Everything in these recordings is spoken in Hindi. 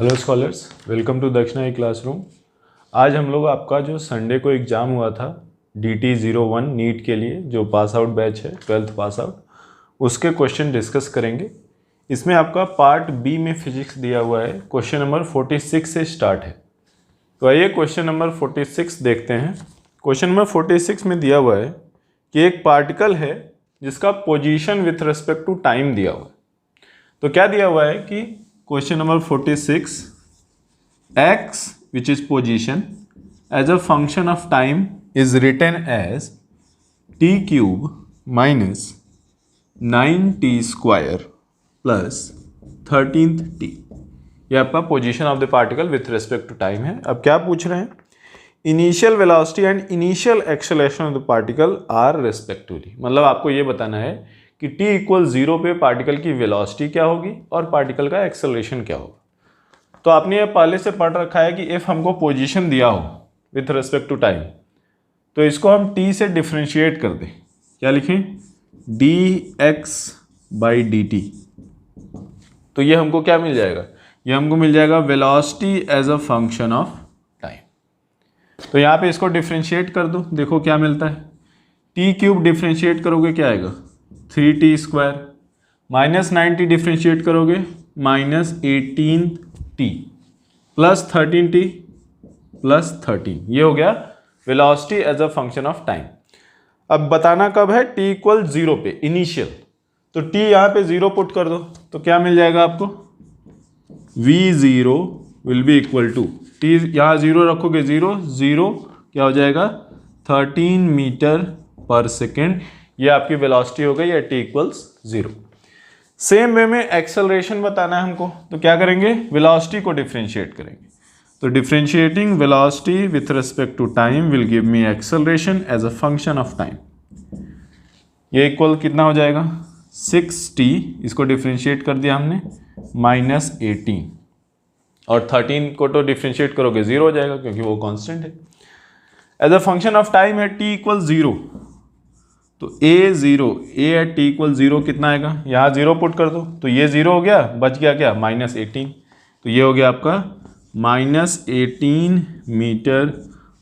हेलो स्कॉलर्स, वेलकम टू दक्षिणा ई क्लासरूम। आज हम लोग आपका जो संडे को एग्ज़ाम हुआ था DT01 नीट के लिए, जो पास आउट बैच है 12th पास आउट, उसके क्वेश्चन डिस्कस करेंगे। इसमें आपका पार्ट बी में फिजिक्स दिया हुआ है, क्वेश्चन नंबर 46 से स्टार्ट है। तो आइए क्वेश्चन नंबर 46 देखते हैं। क्वेश्चन नंबर 46 में दिया हुआ है कि एक पार्टिकल है जिसका position with respect to time दिया हुआ है। तो क्या दिया हुआ है कि question number 46, x which is position as a function of time is written as t cube minus 9t square plus 13th t। ये आपका position of the particle with respect to time है। अब क्या पूछ रहे हैं? Initial velocity and initial acceleration of the particle are respectively. मतलब आपको ये बताना है कि t इक्वल 0 पे पार्टिकल की वेलोसिटी क्या होगी और पार्टिकल का एक्सेलरेशन क्या होगा। तो आपने ये पहले से पढ़ रखा है कि इफ़ हमको पोजीशन दिया हो विथ रिस्पेक्ट टू टाइम, तो इसको हम t से डिफ्रेंशिएट कर दें। क्या लिखें? dx by dt। तो ये हमको क्या मिल जाएगा? ये हमको मिल जाएगा velocity as a function of time. तो यहाँ पे इसको डिफ्रेंशिएट कर दो, देखो क्या मिलता है। t क्यूब डिफ्रेंशिएट करोगे क्या आएगा? 3t square minus 9t differentiate करोगे minus 18t plus 13t plus 13। ये हो गया velocity as a function of time. अब बताना कब है? t इक्वल 0 पे इनिशियल। तो t यहाँ पे 0 पुट कर दो तो क्या मिल जाएगा आपको? v0 will be equal to t, यहाँ 0 रखोगे 0 क्या हो जाएगा? 13 मीटर पर सेकेंड। ये आपकी वेलोसिटी हो गई या t इक्वल्स 0। सेम वे में एक्सेलरेशन बताना है हमको, तो क्या करेंगे? वेलोसिटी को डिफ्रेंशिएट करेंगे। तो differentiating velocity with respect to time will give me acceleration as a function of time. ये इक्वल कितना हो जाएगा? 6t, इसको डिफ्रेंशिएट कर दिया हमने, माइनस 18 और 13 को तो डिफ्रेंशिएट करोगे 0 हो जाएगा क्योंकि वो कांस्टेंट है। As a function of time है t इक्वल 0, तो a एट t इक्वल 0 कितना आएगा? यहाँ 0 पुट कर दो तो ये 0 हो गया, बच गया क्या? माइनस 18। तो ये हो गया आपका minus 18 metre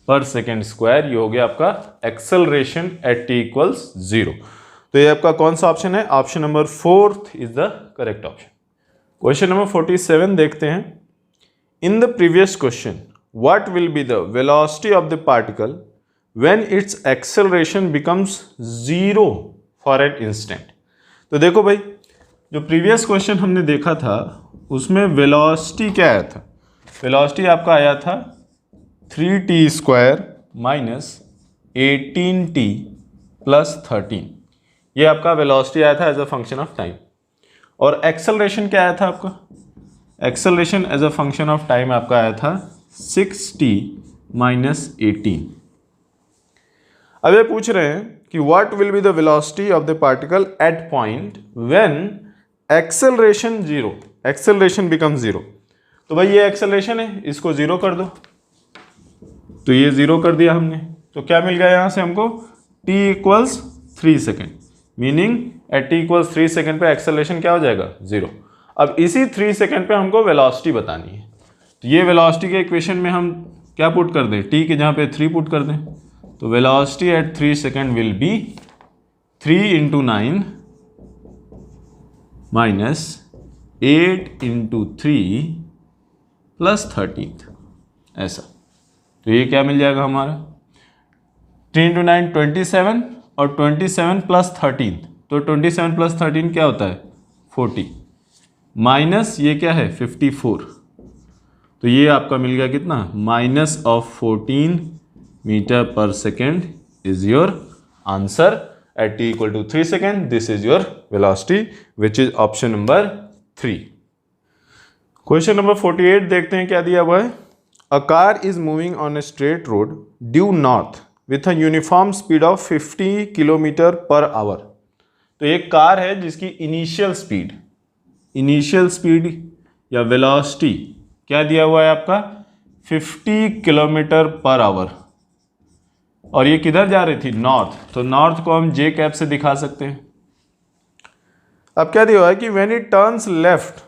per second square. ये हो गया आपका एक्सेलरेशन एट t इक्वल्स 0। तो ये आपका कौन सा ऑप्शन है? Option number 4 is the correct option. Question number 47 देखते हैं। In the previous question what will be the velocity of the particle when its acceleration becomes 0 for an instant। तो देखो भाई, जो प्रीवियस क्वेश्चन हमने देखा था उसमें वेलोसिटी क्या आया था? वेलोसिटी आपका आया था 3t square minus 18t plus 13। ये आपका वेलोसिटी आया था as a function of time. और एक्सेलरेशन क्या आया था आपका? Acceleration as a function of time आपका आया था 6t माइनस 18। अब ये पूछ रहे हैं कि what will be the velocity of the particle eight point when acceleration 0, acceleration become 0। तो भाई ये एक्सेलरेशन है, इसको 0 कर दो। तो ये 0 कर दिया हमने, तो क्या मिल गया यहाँ से हमको? t equals 3 second, meaning at t equals 3 second पे एक्सेलरेशन क्या हो जाएगा? 0। अब इसी 3 सेकेंड पे हमको वेलोसिटी बतानी है। तो ये वेलोसिटी के इक्वेशन में हम क्या पुट कर दें? t के जहाँ पे 3 पुट कर दें। तो velocity at 3 second will B 3 into 9 minus 8 into 3 plus 13, ऐसा। तो ये क्या मिल जाएगा हमारा? 3 इंटू 9 27 और 27 प्लस 13, तो 27 प्लस 13 क्या होता है? 40 माइनस ये क्या है? 54। तो ये आपका मिल गया कितना? Minus of 14 metre per second is your answer at t equal to 3 seconds. This is your velocity, which is option number 3. Question number 48 देखते हैं क्या दिया हुआ है। A car is moving on a straight road due north with a uniform speed of 50 kilometre per our. तो एक कार है जिसकी इनिशियल स्पीड या वेलोसिटी क्या दिया हुआ है आपका? 50 किलोमीटर पर आवर, और ये किधर जा रही थी? नॉर्थ। तो नॉर्थ को हम जे कैप से दिखा सकते हैं। अब क्या दिया हुआ है कि when it turns left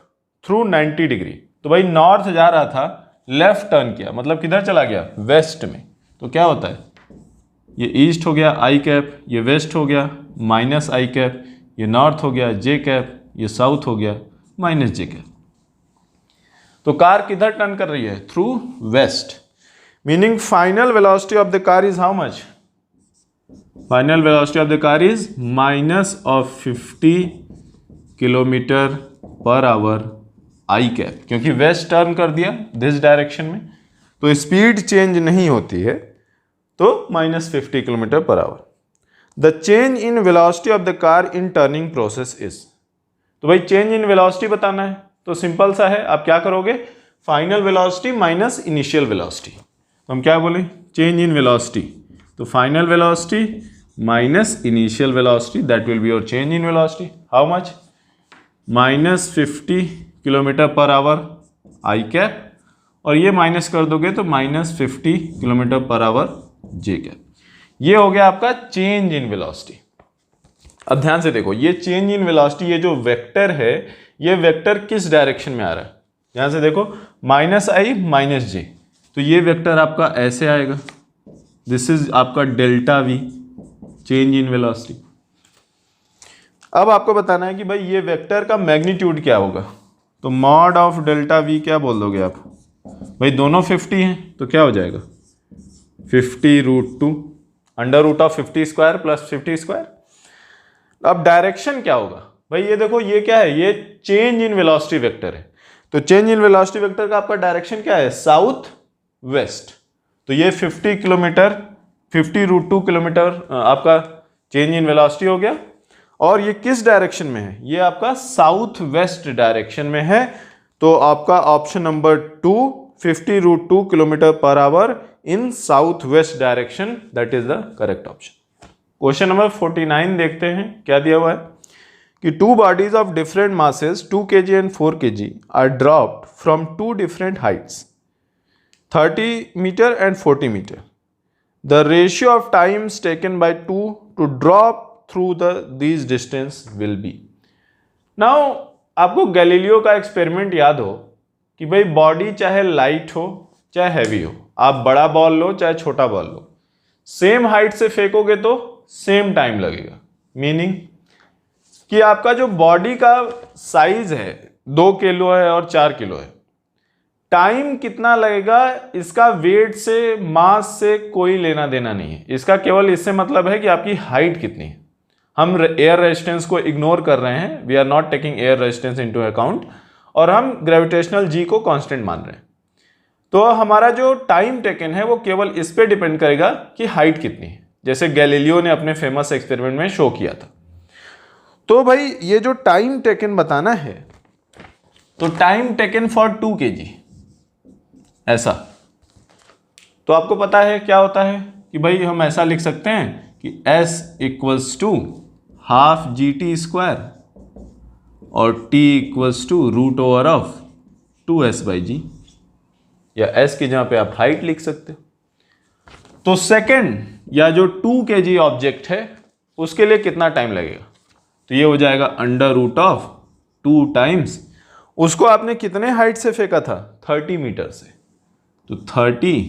through 90 degree, तो भाई नॉर्थ जा रहा था, लेफ्ट टर्न किया, मतलब किधर चला गया, वेस्ट में, तो क्या होता है, ये ईस्ट हो गया आई कैप, ये वेस्ट हो गया माइनस आई कैप, ये नॉर्थ हो गया जे कैप, ये साउथ हो गया माइनस जे कैप। तो कार किधर टर्न कर रही है, through west, meaning final velocity of the car is how much, final velocity of the car is minus of 50 kilometre per hour I cap, क्योंकि वेस्ट टर्न कर दिया दिस डायरेक्शन में, तो स्पीड चेंज नहीं होती है, तो minus 50 kilometre per our. The change in velocity of the car in turning process is, तो भाई चेंज इन वेलोसिटी बताना है, तो सिंपल सा है, आप क्या करोगे, final velocity minus initial velocity, तो हम क्या बोले, चेंज इन वेलोसिटी, तो final velocity minus initial velocity, that will be your change in velocity, how much, minus 50 kilometre per hour I cap, और ये माइनस कर दोगे तो minus 50 kilometre per our J cap. ये हो गया आपका चेंज इन वेलोसिटी। अब ध्यान से देखो, ये चेंज इन वेलोसिटी, ये जो वेक्टर है, ये वेक्टर किस डायरेक्शन में आ रहा है, यहां से देखो माइनस आई माइनस जे, तो ये वेक्टर आपका ऐसे आएगा, दिस इज आपका delta we, change in velocity. अब आपको बताना है कि भाई ये वेक्टर का मैग्नीट्यूड क्या होगा, तो मॉड ऑफ डेल्टा वी क्या बोल दोगे आप, भाई दोनों 50 हैं, तो क्या हो जाएगा 50√2 under root of 50 square plus 50 square. अब डायरेक्शन क्या होगा, भाई ये देखो ये क्या है, ये चेंज इन वेलोसिटी वेक्टर है, तो चेंज इन वेलोसिटी वेक्टर का आपका डायरेक्शन क्या है, साउथ वेस्ट, तो ये 50 किलोमीटर 50√2 किलोमीटर आपका चेंज इन वेलोसिटी हो गया, और ये किस डायरेक्शन में है, ये आपका साउथ वेस्ट डायरेक्शन में है, तो आपका option number 2 50√2 kilometre per hour in south west direction, that is the correct option. Question number 49 देखते हैं, क्या दिया हुआ है कि two bodies of different masses 2 kg and 4 kg are dropped from two different heights 30 metre and 40 metre, the ratio of times taken by two to drop through these distance will be. Now आपको गैलीलियो का एक्सपेरिमेंट याद हो कि भाई बॉडी चाहे लाइट हो चाहे हैवी हो, आप बड़ा बॉल लो चाहे छोटा बॉल लो, सेम हाइट से फेंकोगे तो सेम टाइम लगेगा, मीनिंग कि आपका जो बॉडी का साइज है 2 किलो है और 4 किलो है, टाइम कितना लगेगा इसका वेट से मास से कोई लेना देना नहीं है, इसका केवल इससे मतलब है कि आपकी हाइट कितनी है। हम एयर रेजिस्टेंस को इग्नोर कर रहे हैं, we are not taking air resistance into account, और हम ग्रेविटेशनल जी को कांस्टेंट मान रहे हैं, तो हमारा जो टाइम टेकन है वो केवल इस पे डिपेंड करेगा कि हाइट कितनी है, जैसे गैलीलियो ने अपने फेमस एक्सपेरिमेंट में शो किया था। तो भाई ये जो टाइम टेकन बताना है, तो टाइम टेकन फॉर 2 kg ऐसा, तो आपको पता है क्या होता है कि भाई हम ऐसा लिख सकते हैं कि S equals to half GT square और T equals to root over of 2S/g, या S की जगह पे आप हाइट लिख सकते हो। तो सेकंड या जो 2 kg ऑब्जेक्ट है उसके लिए कितना टाइम लगेगा, तो ये हो जाएगा अंडर रूट ऑफ 2 टाइम्स, उसको आपने कितने हाइट से फेंका था, 30 मीटर से, तो 30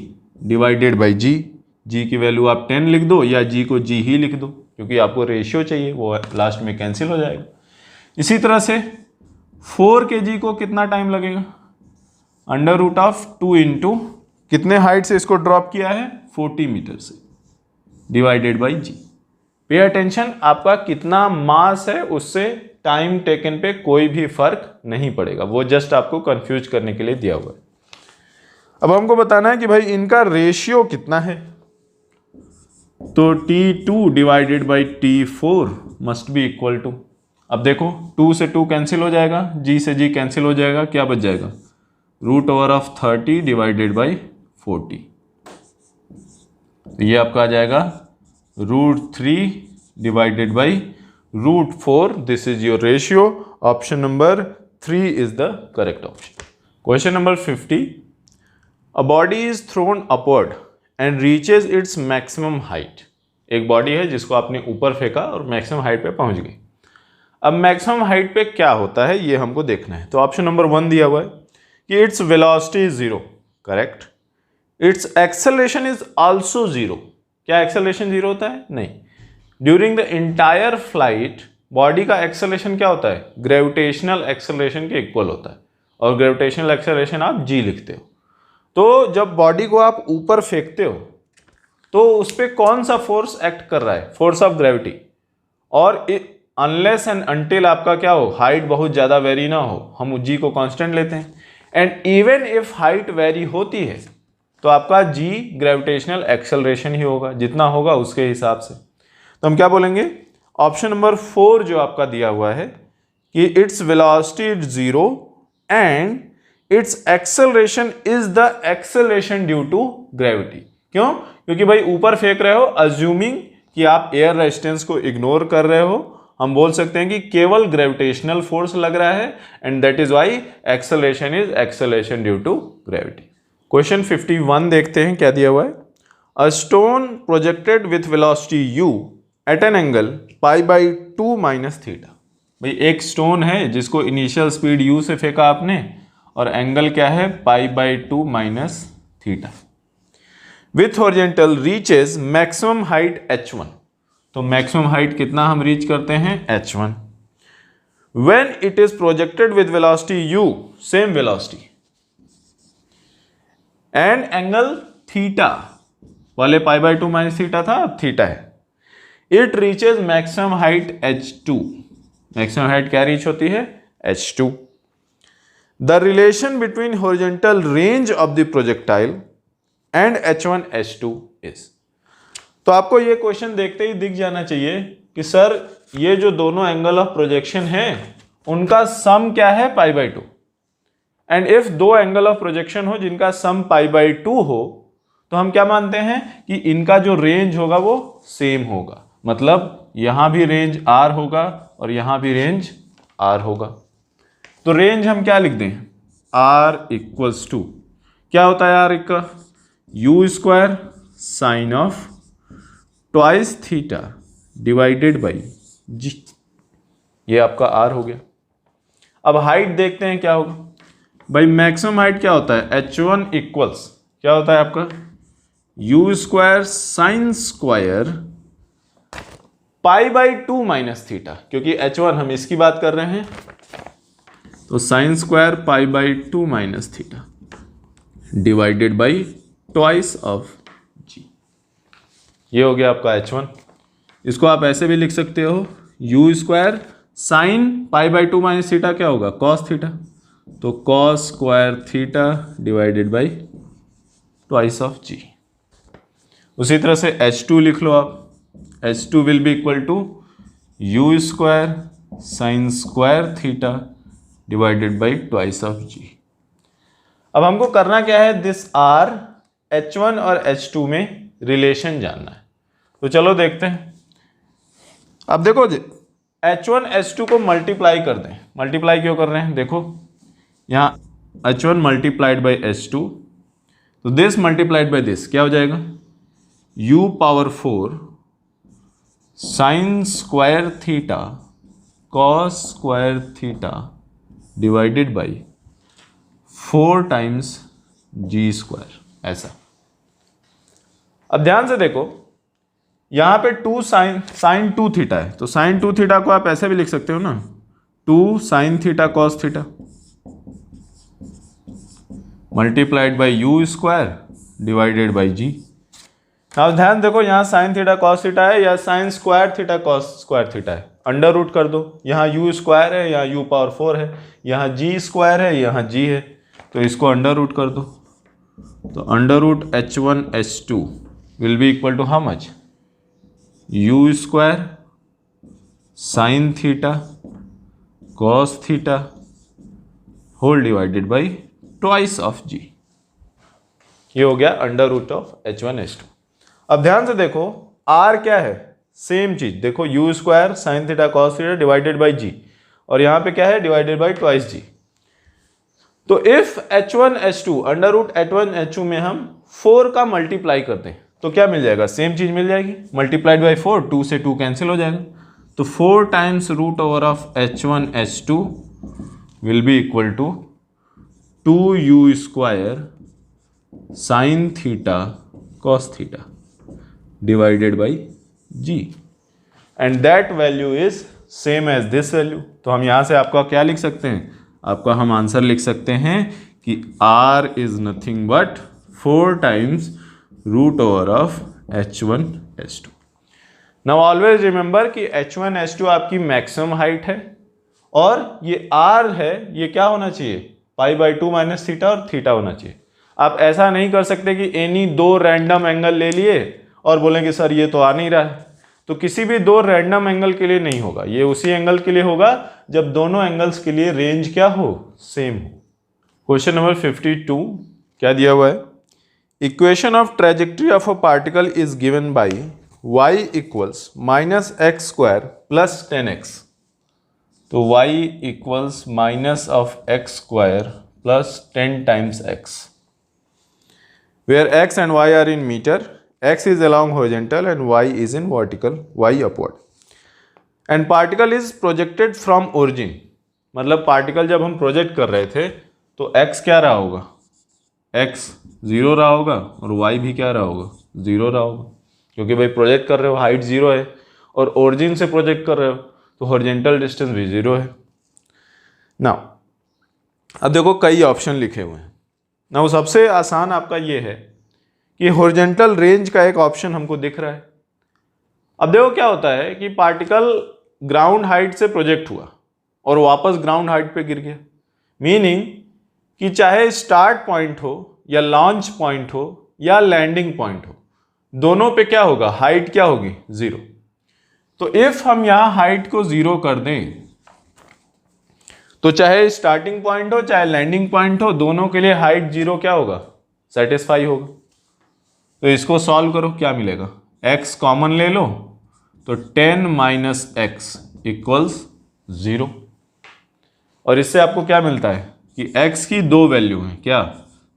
डिवाइडेड बाई जी, जी की वैल्यू आप 10 लिख दो या जी को जी ही लिख दो, क्योंकि आपको रेशियो चाहिए, वो लास्ट में कैंसिल हो जाएगा। इसी तरह से 4 kg को कितना टाइम लगेगा, अंडर रूट ऑफ 2 इंटू कितने हाइट से इसको ड्रॉप किया है, 40 मीटर से, divided by ji. Pay attention, आपका कितना मास है उससे टाइम टेकन पे कोई भी फर्क नहीं पड़ेगा, वो जस्ट आपको कंफ्यूज करने के लिए दिया हुआ है। अब हमको बताना है कि भाई इनका रेशियो कितना है, तो T2 divided by T4 must be equal to, अब देखो 2 से 2 कैंसिल हो जाएगा, G से G कैंसिल हो जाएगा, क्या बच जाएगा, root over of 30 divided by 40, तो ये आपका आ जाएगा √3 divided by √4, this is your ratio, option number 3 is the correct option. Question number 50, a body is thrown upward and reaches its maximum height, एक बॉडी है जिसको आपने ऊपर फेंका और मैक्सिमम हाइट पे पहुंच गई। अब मैक्सिमम हाइट पे क्या होता है ये हमको देखना है, तो ऑप्शन नंबर 1 दिया हुआ है कि its velocity is zero, correct. It's acceleration is also zero. क्या एक्सेलरेशन जीरो होता है? नहीं। During the entire flight body का एक्सेलरेशन क्या होता है? ग्रेविटेशनल एक्सेलरेशन के इक्वल होता है, और ग्रेविटेशनल एक्सेलरेशन आप जी लिखते हो। तो जब बॉडी को आप ऊपर फेंकते हो तो उस पर कौन सा फोर्स एक्ट कर रहा है? Force of gravity. और अनलेस एंड अनटिल आपका क्या हो, हाइट बहुत ज़्यादा वेरी ना हो, हम जी को कांस्टेंट लेते हैं। And even if height very होती है तो आपका जी ग्रेविटेशनल एक्सेलरेशन ही होगा, जितना होगा उसके हिसाब से। तो हम क्या बोलेंगे? ऑप्शन नंबर 4 जो आपका दिया हुआ है कि its velocity is zero and its acceleration is the acceleration due to gravity. क्यों? क्योंकि भाई ऊपर फेंक रहे हो, अज्यूमिंग कि आप एयर रेजिस्टेंस को इग्नोर कर रहे हो, हम बोल सकते हैं कि केवल ग्रेविटेशनल फोर्स लग रहा है, and that is why acceleration is acceleration due to gravity. Question 51 देखते हैं क्या दिया हुआ है। A stone projected with velocity u at an angle π/2 minus theta. भाई एक स्टोन है जिसको इनिशियल स्पीड u से फेंका आपने, और एंगल क्या है? π/2 minus theta. With horizontal reaches maximum height h1। तो मैक्सिमम हाइट कितना हम रीच करते हैं? h1। When it is projected with velocity u, same velocity and angle theta, पहले π/2 माइनस थीटा था, अब थीटा है, it reaches maximum height h2। Maximum height क्या रीच होती है? h2। The relation between horizontal range of the projectile and h1 h2 is. तो आपको ये क्वेश्चन देखते ही दिख जाना चाहिए कि सर ये जो दोनों एंगल ऑफ प्रोजेक्शन है उनका सम क्या है? π/2। एंड इफ दो एंगल ऑफ प्रोजेक्शन हो जिनका सम π/2 हो तो हम क्या मानते हैं कि इनका जो रेंज होगा वो सेम होगा। मतलब यहां भी रेंज r होगा और यहां भी रेंज r होगा। तो रेंज हम क्या लिख दें? r इक्वल्स टू क्या होता है? r का u² sine of twice theta divided by g। ये आपका r हो गया। अब हाइट देखते हैं क्या होगा। भाई मैक्सिमम हाइट क्या होता है? h1 इक्वल्स क्या होता है आपका? u² sine square π/2 minus theta, क्योंकि h1 हम इसकी बात कर रहे हैं, तो sine square π/2 minus theta divided by twice of g। ये हो गया आपका h1। इसको आप ऐसे भी लिख सकते हो, u² साइन π/2 माइनस थीटा क्या होगा? कॉस थीटा, तो cos square theta divided by twice of g. उसी तरह से h2 लिख लो आप, h2 will be equal to u² sine square theta divided by twice of g. अब हमको करना क्या है? दिस आर h1 और h2 में रिलेशन जानना है। तो चलो देखते हैं। अब देखो h1 h2 को मल्टीप्लाई कर दें। मल्टीप्लाई क्यों कर रहे हैं? देखो यहाँ h1 मल्टीप्लाइड बाई h2, तो दिस मल्टीप्लाइड बाई दिस क्या हो जाएगा? u⁴ sign square theta cos square theta divided by 4 times g²। ऐसा। अब ध्यान से देखो, यहां पे 2 साइन 2 थीटा है, तो साइन 2 थीटा को आप ऐसे भी लिख सकते हो ना, 2 sign theta cos theta multiplied by u² divided by g। अब ध्यान देखो, यहाँ साइन थीटा कॉस थीटा है या sign square theta cos square theta है, अंडर रूट कर दो। यहाँ u² है, यहाँ u⁴ है, यहाँ g² है, यहाँ g है, तो इसको अंडर रूट कर दो। तो under root h1 h2 will be equal to how much? u² sine theta cos theta whole divided by twice of g। ये हो गया under root of h1 h2। अब ध्यान से देखो, r क्या है? सेम चीज देखो, u² sine theta cos theta divided by g, और यहां पे क्या है? Divided by twice g। तो if h1 h2 under root h1 h2 में हम 4 का मल्टीप्लाई करते हैं तो क्या मिल जाएगा? सेम चीज मिल जाएगी, मल्टीप्लाइड बाई 4, 2 से 2 कैंसिल हो जाएगा, तो 4 times root over of h1 h2 will be equal to 2u² sine theta cos theta divided by G, and that value is same as this value. तो हम यहाँ से आपका क्या लिख सकते हैं, आपका हम आंसर लिख सकते हैं कि r is nothing but 4 times root over of h1h2। Now always remember कि h1h2 आपकी मैक्सिमम हाइट है और ये r है, ये क्या होना चाहिए, π/2 माइनस थीटा और थीटा होना चाहिए। आप ऐसा नहीं कर सकते कि एनी दो रैंडम एंगल ले लिए और बोलें कि सर ये तो आ नहीं रहा है। तो किसी भी दो रैंडम एंगल के लिए नहीं होगा, ये उसी एंगल के लिए होगा जब दोनों एंगल्स के लिए रेंज क्या हो, सेम हो। क्वेश्चन नंबर 52 क्या दिया हुआ है, equation of trajectory of a particle is given by y equals -x² plus 10x। तो y equals -x² plus 10 times x, where x and y are in meter, x is along horizontal and y is in vertical, y upward, and particle is projected from origin। मतलब पार्टिकल जब हम प्रोजेक्ट कर रहे थे तो x क्या रहा होगा, x 0 रहा होगा और y भी क्या रहा होगा, 0 रहा होगा, क्योंकि भाई प्रोजेक्ट कर रहे हो, हाइट 0 है और ओरिजिन से प्रोजेक्ट कर रहे हो तो हॉरिजॉन्टल डिस्टेंस भी 0 है। नाउ अब देखो कई ऑप्शन लिखे हुए हैं। ना सबसे आसान आपका ये है कि हॉरिजॉन्टल रेंज का एक ऑप्शन हमको दिख रहा है। अब देखो क्या होता है कि पार्टिकल ग्राउंड हाइट से प्रोजेक्ट हुआ और वापस ग्राउंड हाइट पे गिर गया, मीनिंग कि चाहे स्टार्ट पॉइंट हो या लॉन्च पॉइंट हो या लैंडिंग पॉइंट हो, दोनों पे क्या होगा, हाइट क्या होगी, 0। तो इफ हम यहां हाइट को 0 कर दें तो चाहे स्टार्टिंग पॉइंट हो चाहे लैंडिंग पॉइंट हो, दोनों के लिए हाइट 0 क्या होगा, सेटिस्फाई होगा। तो इसको सॉल्व करो, क्या मिलेगा, x कॉमन ले लो तो 10 माइनस x इक्वल्स 0, और इससे आपको क्या मिलता है कि x की दो वैल्यू हैं, क्या,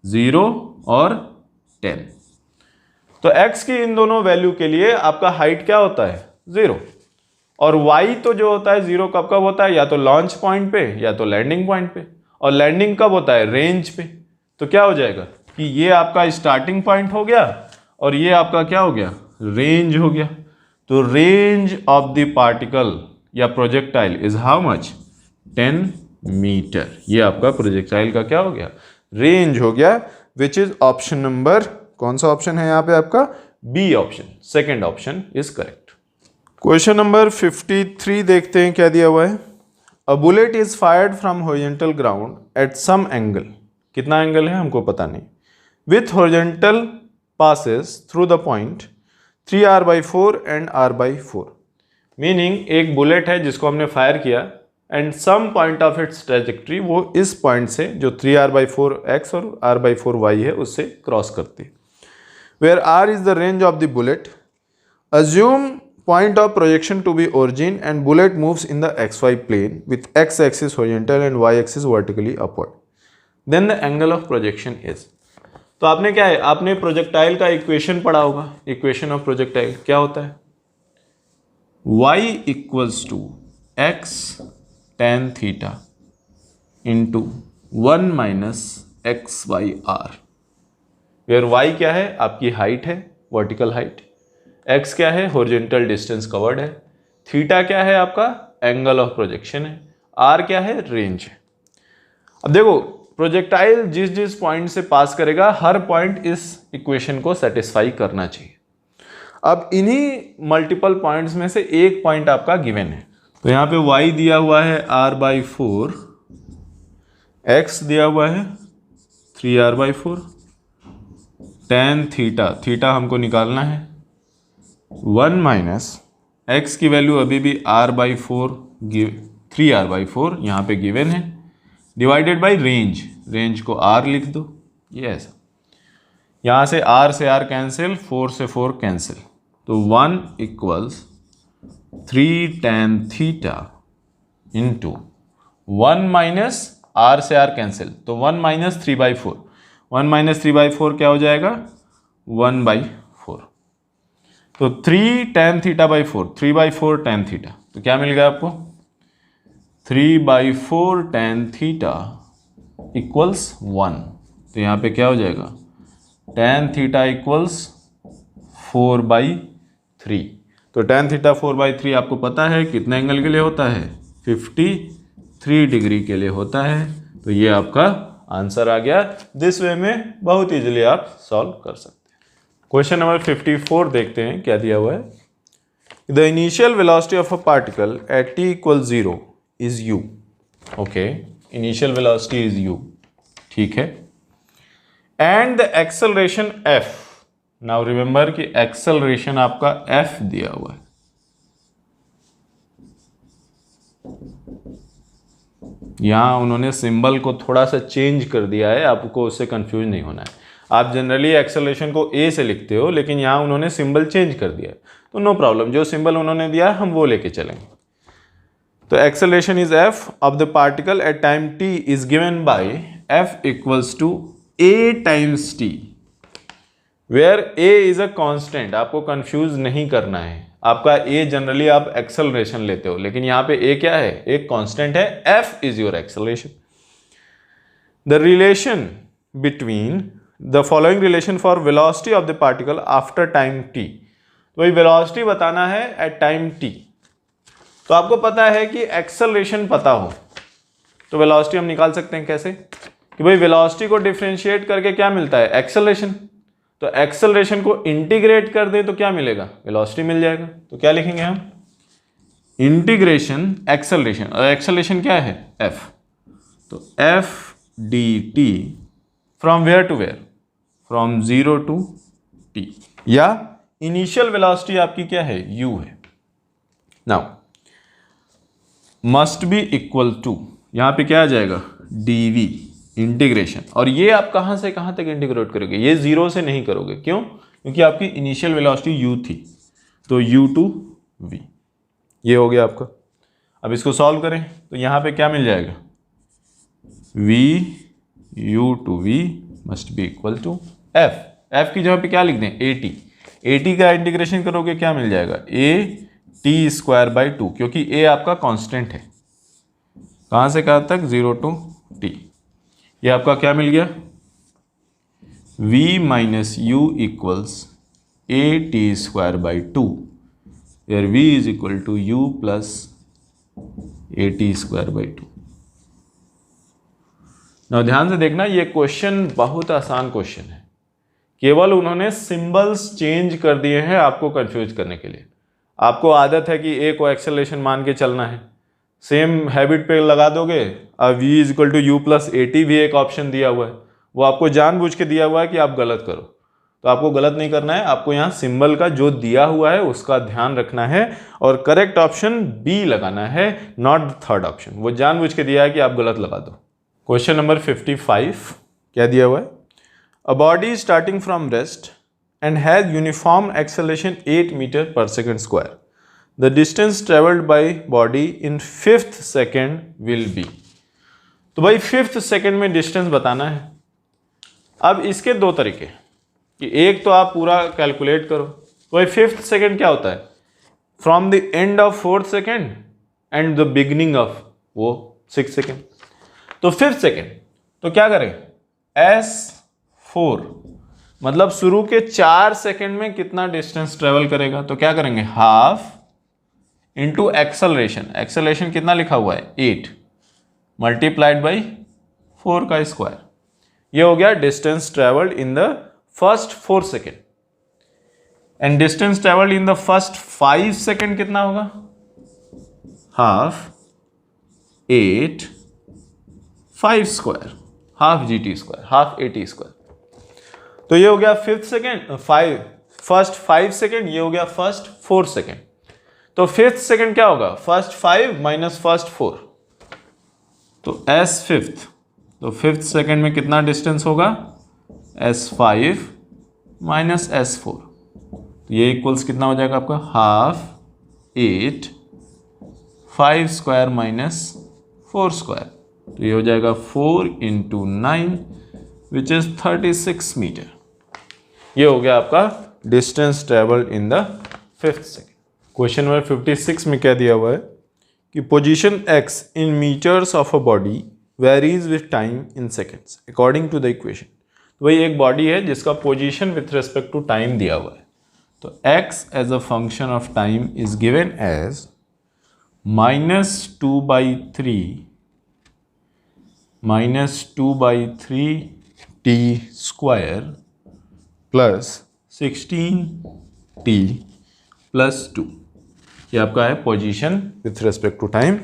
0 और 10। तो x की इन दोनों वैल्यू के लिए आपका हाइट क्या होता है, 0, और y तो जो होता है 0 कब कब होता है, या तो लॉन्च पॉइंट पे या तो लैंडिंग पॉइंट पे, और लैंडिंग कब होता है, रेंज पे। तो क्या हो जाएगा कि ये आपका स्टार्टिंग पॉइंट हो गया और ये आपका क्या हो गया, रेंज हो गया। तो रेंज ऑफ द पार्टिकल या projectile is how much, 10 metre. ये आपका प्रोजेक्टाइल का क्या हो गया, रेंज हो गया, विच इज ऑप्शन नंबर, कौन सा ऑप्शन है यहाँ पे आपका, B option, second option is correct. Question number 53 देखते हैं क्या दिया हुआ है, a bullet is fired from horizontal ground at some angle, कितना एंगल है हमको पता नहीं, with horizontal passes through the point 3r/4 and r/4, meaning एक बुलेट है जिसको हमने फायर किया and some point of its trajectory वो इस पॉइंट से जो 3r/4x और r/4y है उससे क्रॉस करती है, where r is the range of the bullet, assume point of projection to be origin and bullet moves in the xy plane with x axis horizontal and y axis vertically upward, then the angle of projection is. तो आपने क्या है, आपने प्रोजेक्टाइल का इक्वेशन पढ़ा होगा, इक्वेशन ऑफ प्रोजेक्टाइल क्या होता है, y equals to x tan theta into 1 minus x/r, where y क्या है, आपकी हाइट है, वर्टिकल हाइट, x क्या है, हॉरिजॉन्टल डिस्टेंस कवर्ड है, थीटा क्या है आपका, एंगल ऑफ प्रोजेक्शन है, r क्या है, रेंज है। अब देखो प्रोजेक्टाइल जिस जिस पॉइंट से पास करेगा हर पॉइंट इस इक्वेशन को सेटिस्फाई करना चाहिए। अब इन्हीं मल्टीपल पॉइंट्स में से एक पॉइंट आपका गिवन है, तो यहाँ पे y दिया हुआ है r/4, x दिया हुआ है 3r/4, tan थीटा, थीटा हमको निकालना है 1 माइनस x की वैल्यू अभी भी r/4 3r/4 यहाँ पे गिवन है, डिवाइडेड बाई रेंज, रेंज को r लिख दो, ये ऐसा, यहाँ से r कैंसिल, 4 से 4 कैंसिल, तो 1 equals 3 tan theta into 1 minus r से r कैंसिल, तो 1 माइनस 3/4, 1 माइनस 3/4 क्या हो जाएगा, 1/4, तो 3 tan थीटा/4, 3/4 tan थीटा, तो क्या मिल गया आपको, 3/4 tan थीटा इक्वल्स 1, तो यहाँ पे क्या हो जाएगा tan थीटा इक्वल्स 4/3। तो tan थीटा 4/3 आपको पता है कितने एंगल के लिए होता है, 53 डिग्री के लिए होता है। तो ये आपका आंसर आ गया। दिस वे में बहुत इजीली आप सॉल्व कर सकते हैं। क्वेश्चन नंबर 54 देखते हैं क्या दिया हुआ है। The initial velocity of a particle at t equal 0 is u। Okay, initial velocity is u, ठीक है। And the acceleration f, now remember कि एक्सेलरेशन आपका f दिया हुआ है। यहां उन्होंने सिंबल को थोड़ा सा चेंज कर दिया है, आपको उससे कंफ्यूज नहीं होना है। आप जनरली एक्सेलरेशन को a से लिखते हो, लेकिन यहां उन्होंने सिंबल चेंज कर दिया है, तो नो प्रॉब्लम, जो सिंबल उन्होंने दिया है हम वो लेके चलेंगे। तो acceleration is f of the particle at time t is given by f equals to a times t, where a is a constant. आपको कंफ्यूज नहीं करना है, आपका a जनरली आप एक्सेलरेशन लेते हो, लेकिन यहां पे a क्या है, एक कांस्टेंट है, f is your acceleration. The relation between the following relation for velocity of the particle after time t। तो भाई वेलोसिटी बताना है एट टाइम t, तो आपको पता है कि एक्सेलरेशन पता हो तो वेलोसिटी हम निकाल सकते हैं। कैसे कि भाई वेलोसिटी को डिफरेंशिएट करके क्या मिलता है, एक्सेलरेशन। तो एक्सेलरेशन को इंटीग्रेट कर दें तो क्या मिलेगा, वेलोसिटी मिल जाएगा। तो क्या लिखेंगे हम, इंटीग्रेशन एक्सेलरेशन, और एक्सेलरेशन क्या है, f। तो f dt from where to where, from 0 to t, या इनिशियल वेलोसिटी आपकी क्या है, u है। Now must be equal to, यहां पे क्या आ जाएगा, dv इंटीग्रेशन। और ये आप कहां से कहां तक इंटीग्रेट करोगे, ये 0 से नहीं करोगे, क्यों, क्योंकि आपकी इनिशियल वेलोसिटी u थी, तो u टू v, ये हो गया आपका। अब इसको सॉल्व करें तो यहां पे क्या मिल जाएगा, v u to v must be equal to f। f की जगह पे क्या लिख दें, at का इंटीग्रेशन करोगे क्या मिल जाएगा, a t²/2, क्योंकि a आपका कांस्टेंट है, कहां से कहां तक, 0 टू t। ये आपका क्या मिल गया, v minus u equals at²/2, where v is equal to u plus at²/2। ना ध्यान से देखना, ये क्वेश्चन बहुत आसान क्वेश्चन है, केवल उन्होंने सिंबल्स चेंज कर दिए हैं आपको कंफ्यूज करने के लिए। आपको आदत है कि a को एक्सेलरेशन मान के चलना है, सेम हैबिट पे लगा दोगे। अब v is equal to U plus at भी एक ऑप्शन दिया हुआ है, वो आपको जानबूझ के दिया हुआ है कि आप गलत करो, तो आपको गलत नहीं करना है, आपको यहाँ सिंबल का जो दिया हुआ है उसका ध्यान रखना है और करेक्ट ऑप्शन बी लगाना है, नॉट थर्ड ऑप्शन। वो जानबूझ के दिया है कि आप गलत लगा दो। क्वेश्चन नंबर 55 क्या दिया हुआ है, अ body starting from rest and has uniform acceleration 8 meter per second square. The distance traveled by body in 5th second will be। तो भाई 5th second में डिस्टेंस बताना है। अब इसके दो तरीके कि एक तो आप पूरा कैलकुलेट करो, तो भाई 5th second क्या होता है, from the end of 4th second and the beginning of वो 6th second। तो 5th second तो क्या करें, S4 मतलब शुरू के 4 सेकंड में कितना डिस्टेंस ट्रेवल करेगा, तो क्या करेंगे, हाफ इंटू एक्सेलरेशन। एक्सेलरेशन कितना लिखा हुआ है, 8 मल्टीप्लाइड बाई 4 का स्क्वायर। ये हो गया distance travelled in the first 4 second. And distance travelled in the first 5 second कितना होगा, half 8 5 square, half GT square, half AT square. तो ये हो गया 5th सेकेंड, फर्स्ट 5 सेकेंड, ये हो गया फर्स्ट 4 सेकेंड। तो 5th सेकेंड क्या होगा, फर्स्ट 5 माइनस फर्स्ट 4, तो S5th, तो 5th सेकेंड में कितना डिस्टेंस होगा, S5 माइनस S4, तो ये इक्वल्स कितना हो जाएगा आपका, हाफ 8 5 स्क्वायर माइनस 4 स्क्वायर, तो ये हो जाएगा 4 इंटू 9 विच इज 36 मीटर। ये हो गया आपका distance travelled in the 5th second. Question number 56 में क्या दिया हुआ है कि position x in metres of a body varies with time in seconds according to the equation. तो वही एक बॉडी है जिसका position with respect to time दिया हुआ है। तो x as a function of time is given as -2/3 t square plus 16t plus 2। ये आपका है position with respect to time.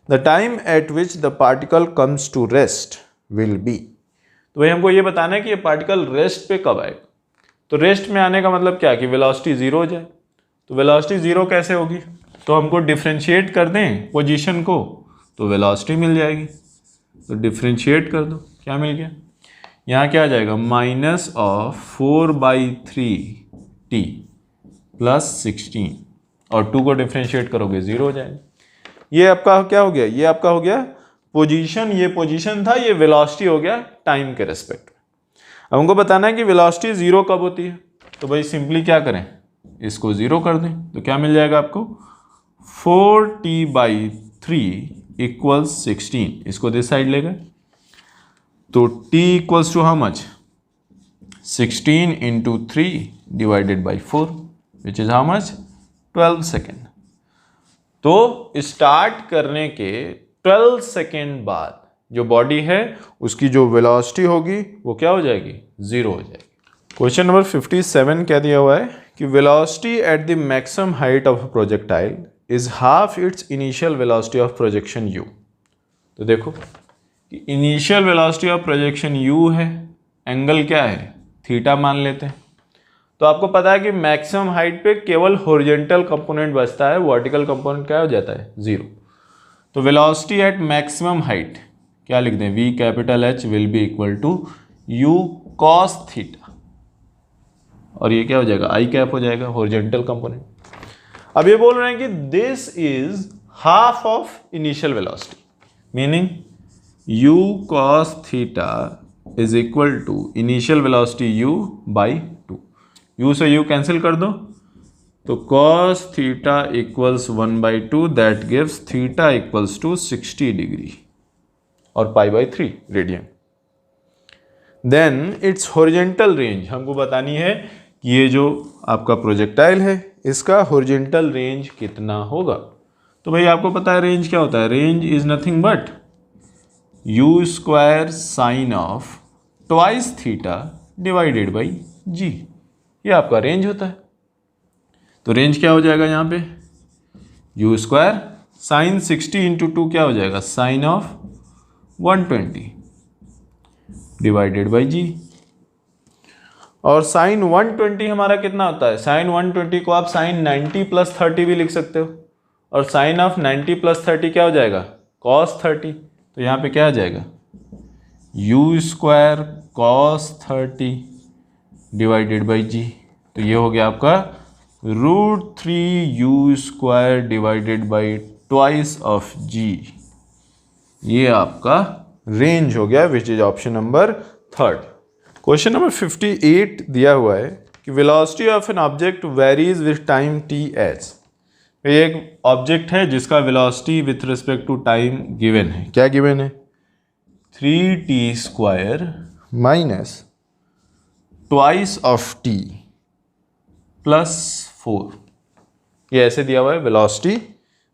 The time at which the particle comes to rest will be. तो भाई हमको ये बताना है कि ये पार्टिकल रेस्ट पे कब आएगा। तो रेस्ट में आने का मतलब क्या कि वेलोसिटी जीरो हो जाए। तो वेलोसिटी जीरो कैसे होगी, तो हमको डिफ्रेंशिएट कर दें पोजीशन को तो वेलोसिटी मिल जाएगी। तो डिफ्रेंशिएट कर दो, क्या मिल गया, यहाँ क्या आ जाएगा -4/3t प्लस 16 और 2 को डिफ्रेंशिएट करोगे जीरो हो जाएगा। ये आपका क्या हो गया, ये आपका हो गया पोजीशन, ये पोजीशन था, ये वेलोसिटी हो गया टाइम के रेस्पेक्ट। अब हमको बताना है कि वेलोसिटी जीरो कब होती है। तो भाई सिंपली क्या करें, इसको जीरो कर दें तो क्या मिल जाएगा आपको 4t/3 = 16। इसको दिस साइड ले गए तो t equals to how much 16 × 3 divided by 4 which is how much 12 second. तो स्टार्ट करने के 12 सेकेंड बाद जो बॉडी है उसकी जो वेलोसिटी होगी वो क्या हो जाएगी, जीरो हो जाएगी। क्वेश्चन नंबर 57 क्या दिया हुआ है कि velocity at the maximum height of projectile is half it's initial velocity of projection u। तो देखो कि initial velocity of projection u है, एंगल क्या है थीटा मान लेते हैं। तो आपको पता है कि मैक्सिमम हाइट पे केवल हॉरिजॉन्टल कंपोनेंट बचता है, वर्टिकल कंपोनेंट क्या हो जाता है जीरो। तो वेलोसिटी एट मैक्सिमम हाइट क्या लिख दें, V will be equal to u cos theta, और ये क्या हो जाएगा I कैप हो जाएगा हॉरिजॉन्टल कंपोनेंट। अब ये बोल रहे हैं कि this is half of initial velocity, meaning u cos theta is equal to initial velocity u by 2। u से u कैंसिल कर दो तो cos theta equals 1/2 that gives theta equals to 60 degree और π/3 radian. Then its horizontal range हमको बतानी है कि ये जो आपका प्रोजेक्टाइल है इसका हॉरिजॉन्टल रेंज कितना होगा। तो भाई आपको पता है रेंज क्या होता है, range is nothing but u² sine of twice theta divided by g। ये आपका रेंज होता है। तो रेंज क्या हो जाएगा यहाँ पे u² साइन 60 × 2 क्या हो जाएगा sine of 120 divided by g। और साइन 120 हमारा कितना होता है, साइन 120 को आप साइन 90 + 30 भी लिख सकते हो, और साइन ऑफ 90 + 30 क्या हो जाएगा cos 30। तो यहाँ पे क्या आ जाएगा u² cos 30 divided by g। तो ये हो गया आपका √3u² divided by twice of g। ये आपका रेंज हो गया which is option number 3। Question number 58 दिया हुआ है कि velocity of an object varies with time t as. ये एक ऑब्जेक्ट है जिसका velocity with respect to time given है। क्या गिवन है 3t² minus twice of t plus 4। ये ऐसे दिया हुआ है velocity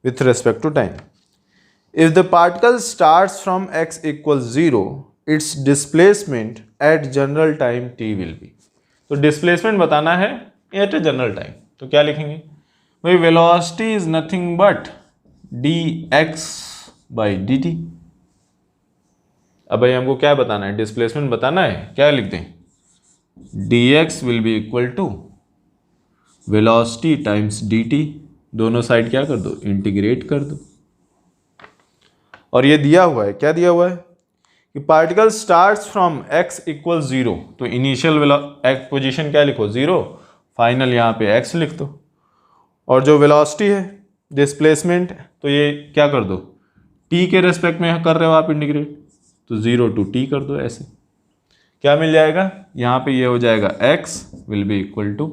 with respect to time. If the particle starts from x = 0 it's displacement eight general time t will be. तो डिस्प्लेसमेंट बताना है एट जनरल टाइम, तो क्या लिखेंगे भाई velocity is nothing but dx/dt। अब भाई हमको क्या बताना है, डिस्प्लेसमेंट बताना है, क्या लिख दें dx will be equal to velocity times dt। दोनों साइड क्या कर दो इंटीग्रेट कर दो। और ये दिया हुआ है, क्या दिया हुआ है कि पार्टिकल स्टार्ट्स फ्रॉम x = 0। तो इनिशियल x पोजीशन क्या लिखो 0, फाइनल यहाँ पे x लिख दो, और जो वेलोसिटी है डिस्प्लेसमेंट तो ये क्या कर दो t के रेस्पेक्ट में कर रहे हो आप इंटीग्रेट, तो 0 to t कर दो। ऐसे क्या मिल जाएगा यहाँ पे, ये हो जाएगा x will be equal to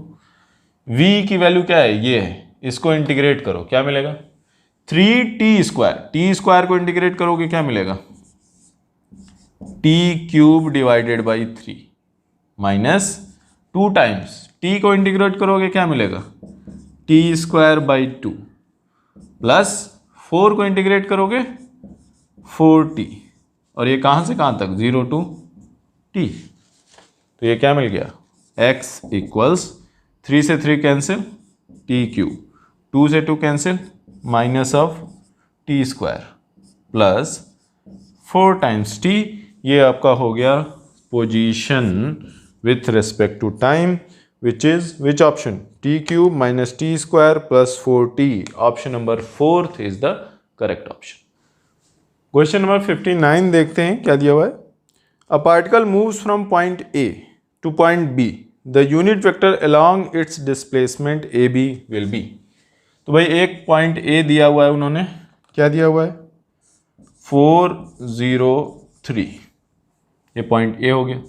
v की वैल्यू क्या है ये है, इसको इंटीग्रेट करो क्या मिलेगा 3t²। t² को इंटीग्रेट करोगे क्या मिलेगा T cube divided by 3 minus 2 times T को इंटीग्रेट करोगे क्या मिलेगा, टी स्क्वायर बाई 2 प्लस 4 को इंटीग्रेट करोगे 4t, और ये कहाँ से कहाँ तक 0 to t, तो ये क्या मिल गया x इक्वल्स 3 से 3 कैंसिल, टी क्यूब 2 से 2 cancel, minus of T square plus 4 times T, ये आपका हो गया position with respect to time, which is which option, T cube minus T square plus 4t, option number 4th is the correct option. Question number 59 देखते हैं क्या दिया हुआ है। A particle moves from point A to point B, the unit vector along its displacement A B will be. तो भाई एक पॉइंट ए दिया हुआ है, उन्होंने क्या दिया हुआ है 403, ये पॉइंट ए हो गया।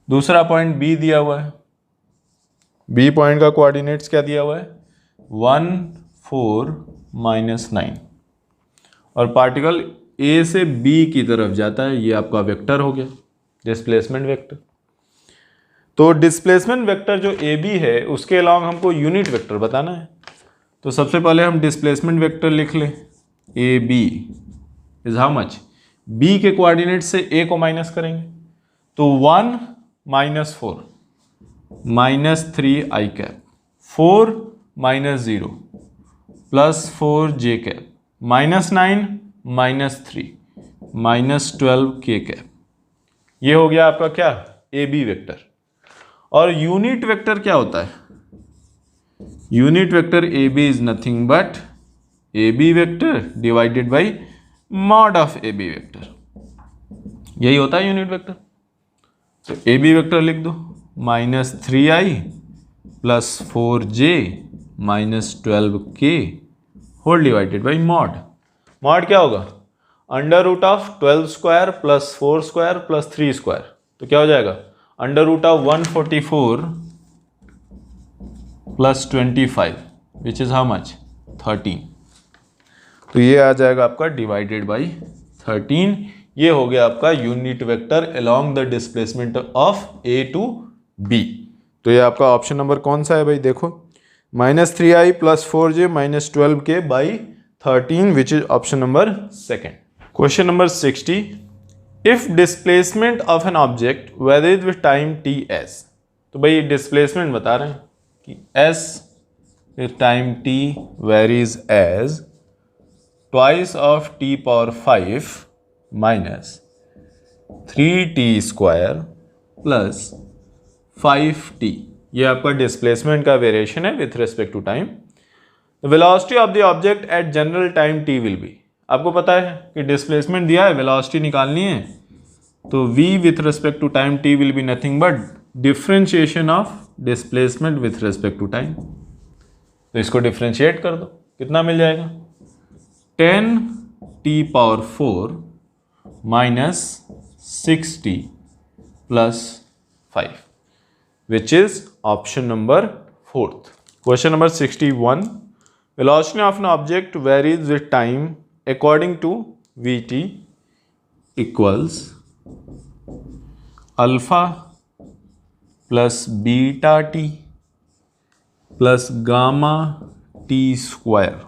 दूसरा पॉइंट बी दिया हुआ है, बी पॉइंट का कोऑर्डिनेट्स क्या दिया हुआ है 1 4 -9, और पार्टिकल ए से बी की तरफ जाता है, ये आपका वेक्टर हो गया डिस्प्लेसमेंट वेक्टर। तो डिस्प्लेसमेंट वेक्टर जो ए बी है उसके अलॉन्ग हमको यूनिट वेक्टर बताना है, तो सबसे पहले हम डिस्प्लेसमेंट वेक्टर लिख लें, A B is how much, B के कोऑर्डिनेट से ए को माइनस करेंगे तो 1 -4 -3 i cap, 4 -0 +4 j cap, -9 -3 -12 k cap, ये हो गया आपका क्या ए बी वेक्टर। और यूनिट वेक्टर क्या होता है, unit vector A B is nothing but A B vector divided by mod of A B vector, यही होता है यूनिट वेक्टर। तो ए बी वेक्टर लिख दो -3i +4j -12k whole divided by mod. Mod क्या होगा √12 square plus 4 square plus 3 square, तो क्या हो जाएगा √144 plus 25 which is how much 13, तो ये आ जाएगा आपका डिवाइडेड बाई 13, ये हो गया आपका unit vector along the displacement of A to B. तो ये आपका ऑप्शन नंबर कौन सा है भाई, देखो -3i +4j -12k by 13 which is option number second. Question number 60, if displacement of an object varies with time T S, तो भाई डिस्प्लेसमेंट बता रहे हैं कि s with time t varies as twice of t power 5 minus 3t square plus 5t, ये आपका डिस्प्लेसमेंट का वेरिएशन है with respect to time. Velocity of the object at general time t will be, आपको पता है कि डिस्प्लेसमेंट दिया है, वेलोसिटी निकालनी है, तो v with respect to time t will be nothing but differentiation of displacement with respect to time. तो इसको डिफरेंशिएट कर दो, कितना मिल जाएगा 10t power 4 minus 6t plus 5 which is option number 4th। Question number 61, velocity of an object varies with time according to vt equals alpha plus beta t plus gamma t square,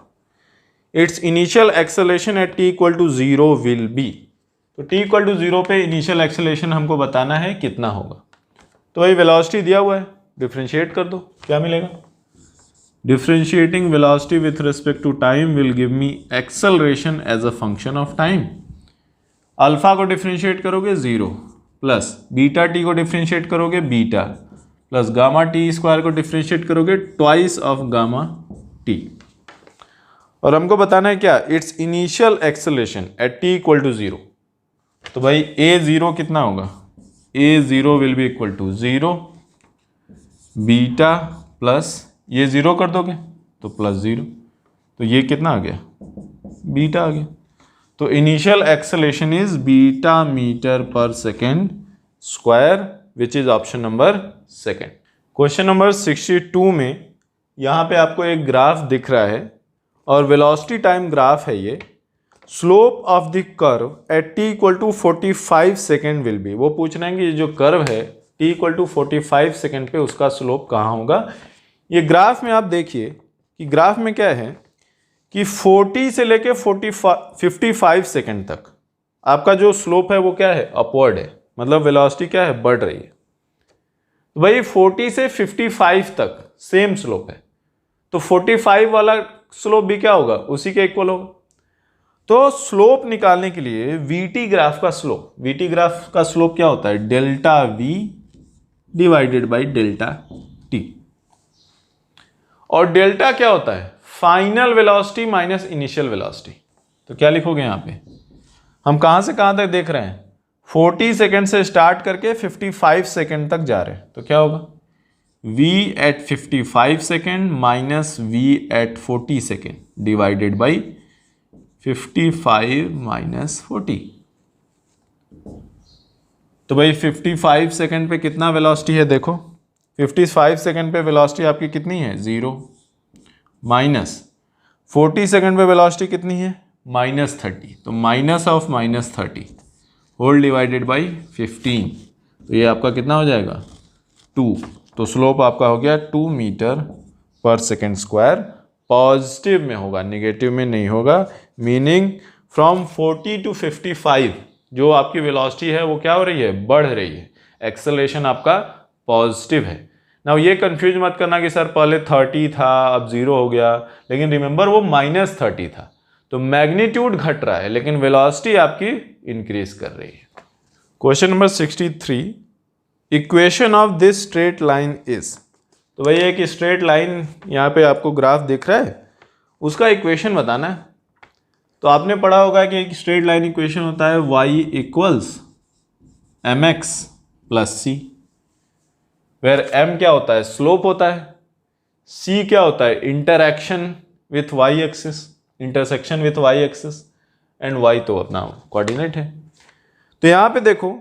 its initial acceleration at t equal to 0 will be, तो t equal to 0 पे इनिशियल एक्सेलरेशन हमको बताना है कितना होगा। तो भाई वेलोसिटी दिया हुआ है, डिफरेंशिएट कर दो, क्या मिलेगा differentiating velocity with respect to time will give me acceleration as a function of time। Alpha को डिफरेंशिएट करोगे 0 प्लस बीटा टी को डिफरेंशिएट करोगे beta plus gamma t square को डिफरेंशिएट करोगे ट्वाइस ऑफ गामा टी, और हमको बताना है क्या its initial acceleration at t equal to 0। तो भाई ए 0 कितना होगा, a 0 will be equal to 0 beta plus ये 0 कर दोगे तो प्लस 0, तो ये कितना आ गया बीटा आ गया। तो initial acceleration is beta meter per second square which is option number second. Question number 62 में यहाँ पे आपको एक ग्राफ दिख रहा है और वेलोसिटी टाइम ग्राफ है ये, slope of the curve at t equal to 45 second will be. वो पूछ रहे हैं कि ये जो कर्व है टी इक्वल टू 45 सेकेंड पे उसका स्लोप कहाँ होगा। ये ग्राफ में आप देखिए कि ग्राफ में क्या है कि 40 से लेके 55 सेकेंड तक आपका जो स्लोप है वो क्या है, अपवर्ड है, मतलब वेलोसिटी क्या है, बढ़ रही है। तो भाई 40 से 55 तक सेम स्लोप है, तो 45 वाला स्लोप भी क्या होगा, उसी के इक्वल होगा। तो स्लोप निकालने के लिए वीटी ग्राफ का स्लोप क्या होता है, delta we divided by delta T. और डेल्टा क्या होता है, final velocity minus initial velocity. तो क्या लिखोगे यहां पे, हम कहां से कहां तक देख रहे हैं, 40 सेकेंड से स्टार्ट करके 55 सेकेंड तक जा रहे हैं। तो क्या होगा, v at 55 second minus v at 40 second divided by 55 minus 40। तो भाई 55 सेकेंड पे कितना वेलोसिटी है, देखो 55 सेकेंड पे वेलोसिटी आपकी कितनी है, 0, माइनस 40 सेकेंड पे वेलोसिटी कितनी है, -30। तो minus of -30 whole divided by 15। तो ये आपका कितना हो जाएगा, 2। तो स्लोप आपका हो गया 2 metre per second square. Positive में होगा, नेगेटिव में नहीं होगा। मीनिंग फ्रॉम 40 टू 55 जो आपकी वेलोसिटी है वो क्या हो रही है, बढ़ रही है। एक्सेलरेशन आपका पॉजिटिव है। नाउ ये कंफ्यूज मत करना कि सर पहले 30 था अब 0 हो गया, लेकिन रिमेंबर वो -30 था। तो मैग्नीट्यूड घट रहा है लेकिन वेलोसिटी आपकी इंक्रीज कर रही है। Question number 63, equation of this straight line is. तो भाई एक स्ट्रेट लाइन यहाँ पे आपको ग्राफ दिख रहा है, उसका इक्वेशन बताना है। तो आपने पढ़ा होगा कि एक स्ट्रेट लाइन इक्वेशन होता है y equals mx plus c, where m क्या होता है, स्लोप होता है, c क्या होता है, intersection with y axis, and y तो अपना कोऑर्डिनेट है। तो यहां पे देखो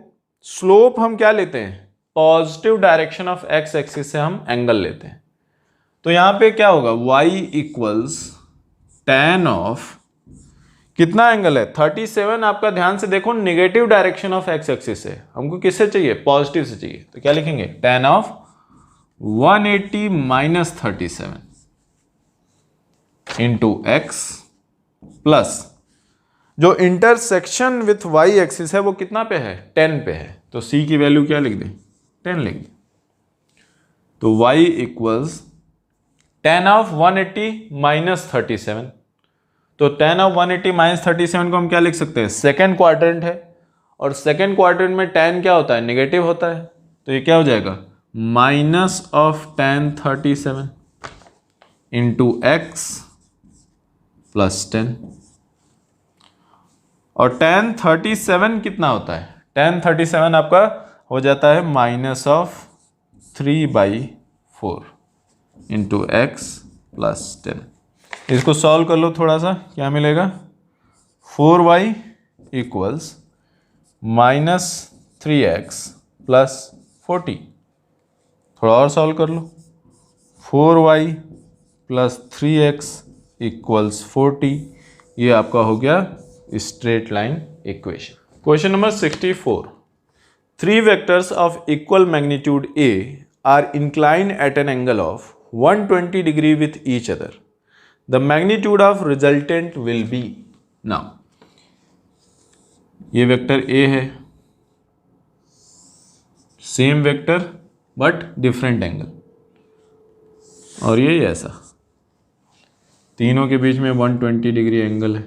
स्लोप हम क्या लेते हैं, positive direction of x axis से हम एंगल लेते हैं। तो यहां पे क्या होगा, y इक्वल्स tan ऑफ कितना एंगल है, 37। आपका ध्यान से देखो negative direction of x axis है, हमको किससे चाहिए, पॉजिटिव से चाहिए। तो क्या लिखेंगे, tan of 180 minus 37 into x plus जो इंटरसेक्शन विथ y एक्सिस है वो कितना पे है, 10 पे है। तो c की वैल्यू क्या लिख दें, 10 लिख दें। तो y equals tan of 180 minus 37। तो tan ऑफ 180 माइनस 37 को हम क्या लिख सकते हैं, सेकेंड क्वाड्रेंट है, और सेकेंड क्वाड्रेंट में tan क्या होता है, नेगेटिव होता है। तो ये क्या हो जाएगा, minus of tan 37 into x plus 10। और tan 37 कितना होता है, tan 37 आपका हो जाता है minus of 3/4 into x plus 10। इसको सॉल्व कर लो थोड़ा सा, क्या मिलेगा, 4y equals minus 3x plus 40। थोड़ा और सॉल्व कर लो, 4y प्लस 3x इक्वल्स 40। ये आपका हो गया straight line equation. Question number 64, 3 vectors of equal magnitude A are inclined at an angle of 120 degree with each other. The magnitude of resultant will be। now ये वेक्टर A है, same vector but different angle, और ये ऐसा, तीनों के बीच में 120 डिग्री एंगल है।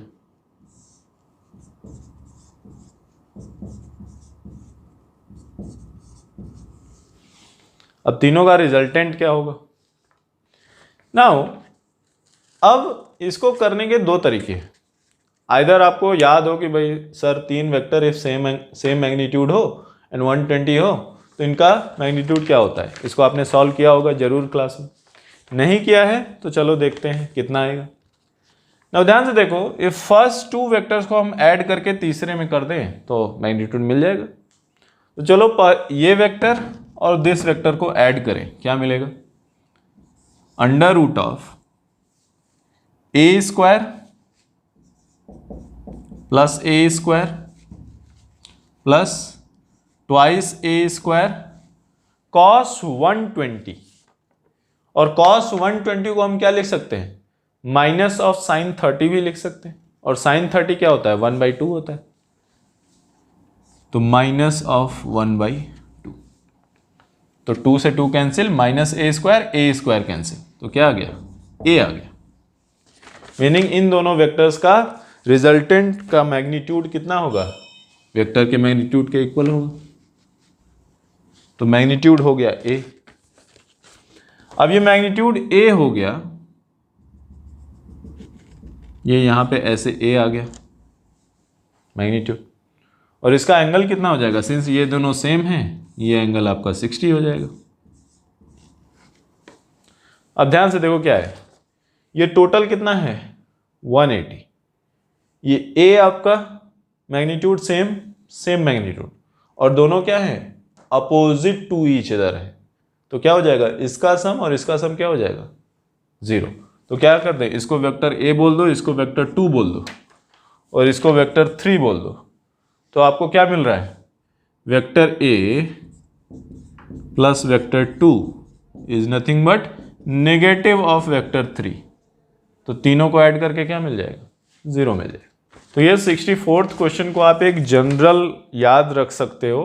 अब तीनों का रिजल्टेंट क्या होगा। नाउ अब इसको करने के दो तरीके हैं। आइदर आपको याद हो कि भाई sir 3 vector if same magnitude हो एंड 120 हो तो इनका मैग्नीट्यूड क्या होता है, इसको आपने सॉल्व किया होगा जरूर क्लास में। नहीं किया है तो चलो देखते हैं कितना आएगा। ना ध्यान से देखो, इफ फर्स्ट 2 वेक्टर्स को हम ऐड करके तीसरे में कर दें तो मैग्नीट्यूड मिल जाएगा। तो चलो ये वेक्टर और दिस वेक्टर को ऐड करें, क्या मिलेगा, under root of a square plus a square plus twice a square cos 120, और कॉस 120 को हम क्या लिख सकते हैं, माइनस ऑफ साइन 30 भी लिख सकते हैं, और साइन 30 क्या होता है, 1/2 होता है, तो माइनस ऑफ 1/2, तो 2 से 2 कैंसिल, माइनस ए स्क्वायर कैंसिल, तो क्या आ गया, ए आ गया। मीनिंग इन दोनों वेक्टर्स का रिजल्टेंट का मैग्नीट्यूड कितना होगा, वेक्टर के मैग्नीट्यूड के इक्वल होगा, तो मैग्नीट्यूड हो गया ए। अब ये मैग्नीट्यूड ए हो गया, ये यहां पे ऐसे ए आ गया मैग्नीट्यूड, और इसका एंगल कितना हो जाएगा, सिंस ये दोनों सेम हैं, ये एंगल आपका 60 हो जाएगा। अब ध्यान से देखो क्या है, ये टोटल कितना है 180, ये ए आपका मैग्नीट्यूड सेम मैग्नीट्यूड, और दोनों क्या है अपोजिट टू ईच अदर है, तो क्या हो जाएगा, इसका सम और इसका सम क्या हो जाएगा 0। तो क्या कर दें, इसको वेक्टर ए बोल दो, इसको वेक्टर 2 बोल दो, और इसको वेक्टर 3 बोल दो, तो आपको क्या मिल रहा है, vector A plus vector 2 is nothing but negative of vector 3, तो तीनों को ऐड करके क्या मिल जाएगा, 0 मिल जाएगा। तो ये 64th क्वेश्चन को आप एक जनरल याद रख सकते हो,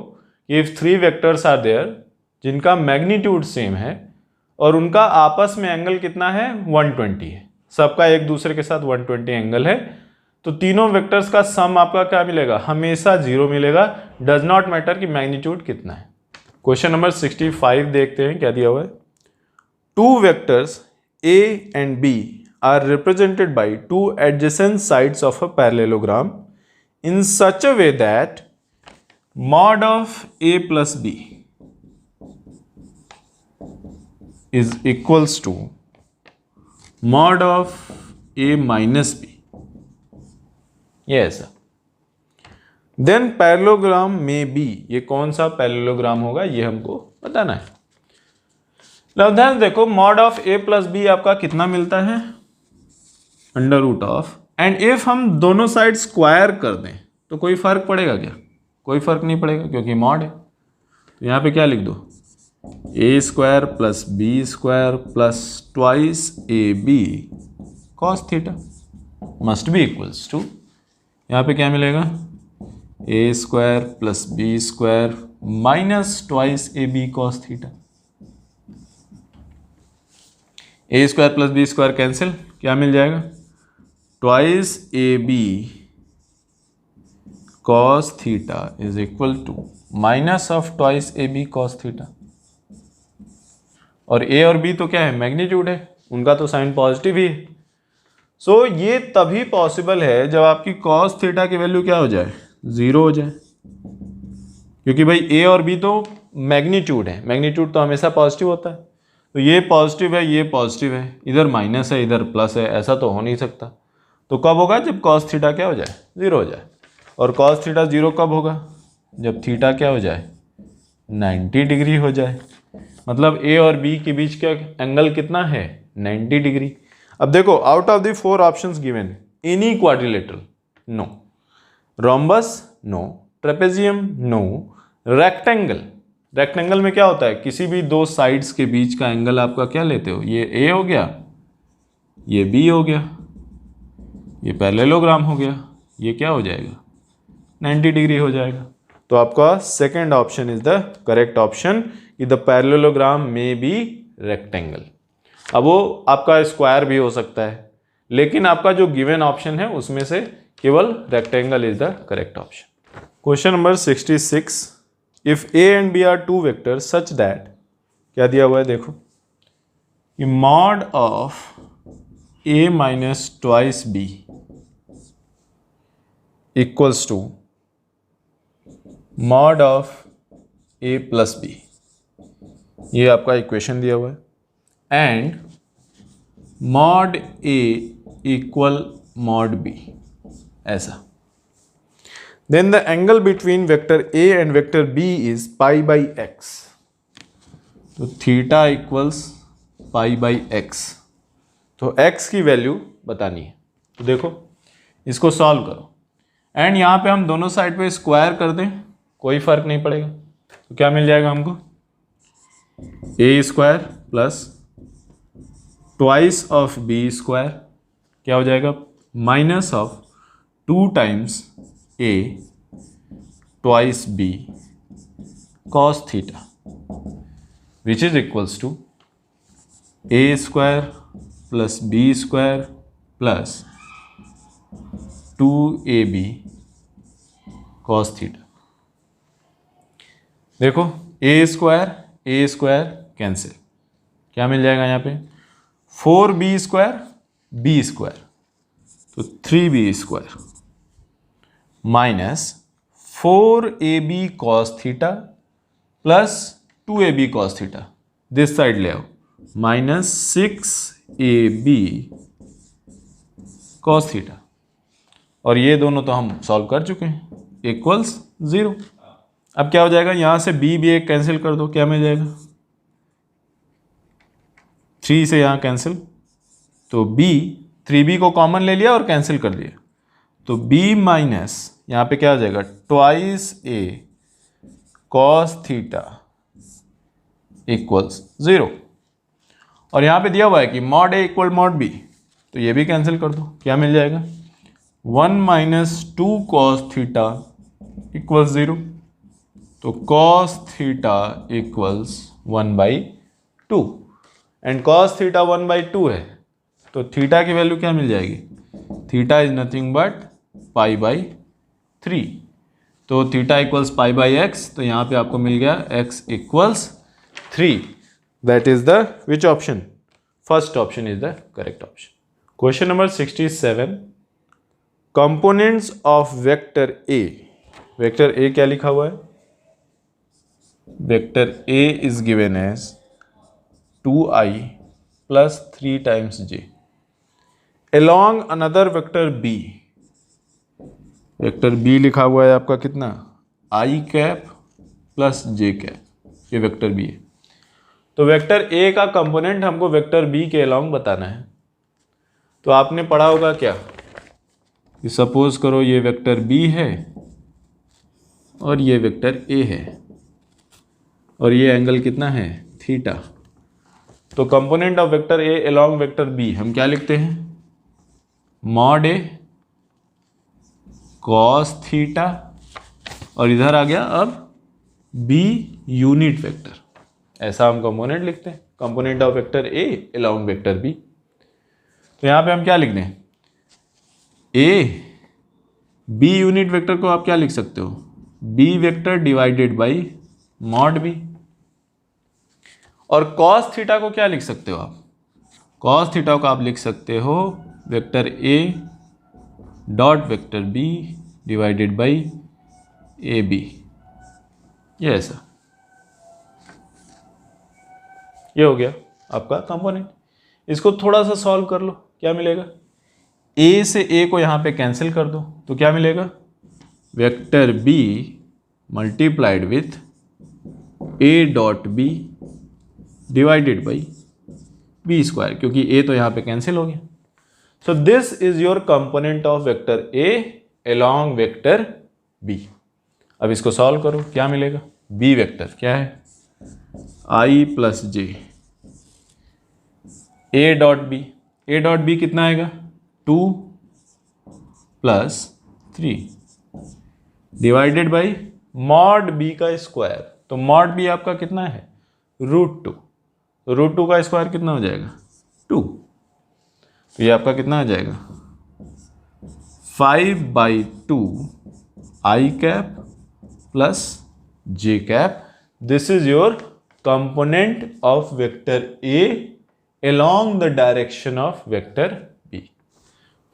इफ 3 वेक्टर्स आर देयर जिनका मैग्नीट्यूड सेम है और उनका आपस में एंगल कितना है 120 है, सबका एक दूसरे के साथ 120 एंगल है, तो तीनों वेक्टर्स का सम आपका क्या मिलेगा, हमेशा 0 मिलेगा, डज नॉट मैटर कि मैग्नीट्यूड कितना है। क्वेश्चन नंबर 65 देखते हैं क्या दिया हुआ है। 2 vectors a and b are represented by 2 adjacent sides of a parallelogram in such a way that mod of a plus b is equals to mod of a minus b, ये ऐसा। देन पैरेललोग्राम में बी, ये कौन सा पैरेललोग्राम होगा ये हमको बताना है। अब ध्यान देखो, mod of A plus b आपका कितना मिलता है, under root of, and if हम दोनों साइड स्क्वायर कर दें तो कोई फर्क पड़ेगा क्या, कोई फर्क नहीं पड़ेगा क्योंकि मॉड है। तो यहाँ पे क्या लिख दो, A square plus B square plus twice A B cos theta must be equals to, यहाँ पे क्या मिलेगा, A square plus B square minus twice A B cos theta, A square plus B square cancel, क्या मिल जाएगा, twice A B cos theta is equal to minus of twice A B cos theta, और ए और बी तो क्या है मैग्नीट्यूड है, उनका तो साइन पॉजिटिव ही है। सो ये तभी पॉसिबल है जब आपकी कॉस थीटा की वैल्यू क्या हो जाए, 0 हो जाए, क्योंकि भाई ए और बी तो मैग्नीट्यूड है, मैग्नीट्यूड तो हमेशा पॉजिटिव होता है, तो ये पॉजिटिव है ये पॉजिटिव है, इधर माइनस है इधर प्लस है, ऐसा तो हो नहीं सकता। तो कब होगा, जब कॉस थीटा क्या हो जाए, 0 हो जाए, और कॉस थीटा 0 कब होगा, जब थीटा क्या हो जाए 90 डिग्री हो जाए, मतलब ए और बी के बीच का एंगल कितना है 90 डिग्री। अब देखो, out of the 4 options given, any quadrilateral no, rhombus no, trapezium no, rectangle, rectangle में क्या होता है, किसी भी 2 साइड्स के बीच का एंगल आपका क्या लेते हो, ये ए हो गया, ये बी हो गया, ये पैरेललोग्राम हो गया, ये क्या हो जाएगा 90 डिग्री हो जाएगा। तो आपका second option is the correct option, कि द पैरेललोग्राम में बी रेक्टेंगल। अब वो आपका स्क्वायर भी हो सकता है, लेकिन आपका जो गिवन ऑप्शन है उसमें से केवल rectangle is the correct option. Question number 66, if A and B are 2 vectors such that, क्या दिया हुआ है देखो, कि mod of A minus twice B equals to mod of A plus B, ये आपका इक्वेशन दिया हुआ है, and mod A equal mod B, ऐसा। Then the angle between vector A and vector B is pi by x, तो theta equals pi by x, तो एक्स की वैल्यू बतानी है। तो देखो इसको सॉल्व करो, एंड यहाँ पे हम दोनों साइड पे स्क्वायर कर दें, कोई फर्क नहीं पड़ेगा। तो क्या मिल जाएगा हमको, A square plus twice of B square, क्या हो जाएगा, minus of 2 times A twice B cos theta, which is equals to A square plus B square plus 2ab cos theta. देखो ए स्क्वायर कैंसिल, क्या मिल जाएगा यहाँ पे, 4b स्क्वायर बी स्क्वायर, तो 3b square minus 4ab cos theta plus 2ab cos theta, this side ले आओ, माइनस 6ab कॉस थीटा, और ये दोनों तो हम सॉल्व कर चुके हैं, इक्वल्स 0। अब क्या हो जाएगा, यहां से b भी एक कैंसिल कर दो, क्या मिल जाएगा, 3 से यहां कैंसिल, तो b 3b को कॉमन ले लिया और कैंसिल कर दिया, तो b माइनस यहां पे क्या हो जाएगा, twice a cos theta equals 0। और यहां पे दिया हुआ है कि mod a equal mod b, तो ये भी कैंसिल कर दो, क्या मिल जाएगा, 1 माइनस 2 कॉस थीटा इक्वल्स 0, तो cos theta equals 1/2, and cos theta 1/2 है, तो थीटा की वैल्यू क्या मिल जाएगी, थीटा इज नथिंग बट π/3, तो थीटा इक्वल्स π/x, तो यहाँ पे आपको मिल गया x equals 3, that is the which option, first option is the correct option. Question number 67, components of vector a, vector a क्या लिखा हुआ है, vector a is given as 2i plus 3 times j along another vector b, vector b लिखा हुआ है आपका कितना, i cap plus j cap, ये वेक्टर b है। तो वेक्टर a का कंपोनेंट हमको वेक्टर b के along बताना है। तो आपने पढ़ा होगा क्या, कि सपोज करो ये वेक्टर b है और ये वेक्टर a है, और ये एंगल कितना है, थीटा। तो component of vector a along vector b हम क्या लिखते हैं, मॉड a कॉस थीटा, और इधर आ गया अब b यूनिट वेक्टर, ऐसा हम कंपोनेंट लिखते हैं, component of vector a along vector b। तो यहां पे हम क्या लिख दें, a b यूनिट वेक्टर को आप क्या लिख सकते हो, b vector divided by mod b, और कॉस थीटा को क्या लिख सकते हो आप, कॉस थीटा को आप लिख सकते हो vector a dot vector b divided by a b, ये ऐसा, ये हो गया आपका कंपोनेंट। इसको थोड़ा सा सॉल्व कर लो, क्या मिलेगा, a से a को यहाँ पे कैंसिल कर दो, तो क्या मिलेगा, vector b multiplied with a dot b divided by b square, क्योंकि a तो यहाँ पे कैंसिल हो गया। So this is your component of vector a along vector b। अब इसको सॉल्व करो, क्या मिलेगा, b वेक्टर क्या है, i plus j, a dot b कितना आएगा, 2 plus 3 divided by mod b का स्क्वायर, तो मॉड b आपका कितना है, √2, तो √2 का स्क्वायर कितना हो जाएगा, 2, तो ये आपका कितना आ जाएगा, 5/2 i cap plus j cap. This is your component of vector a along the direction of vector b।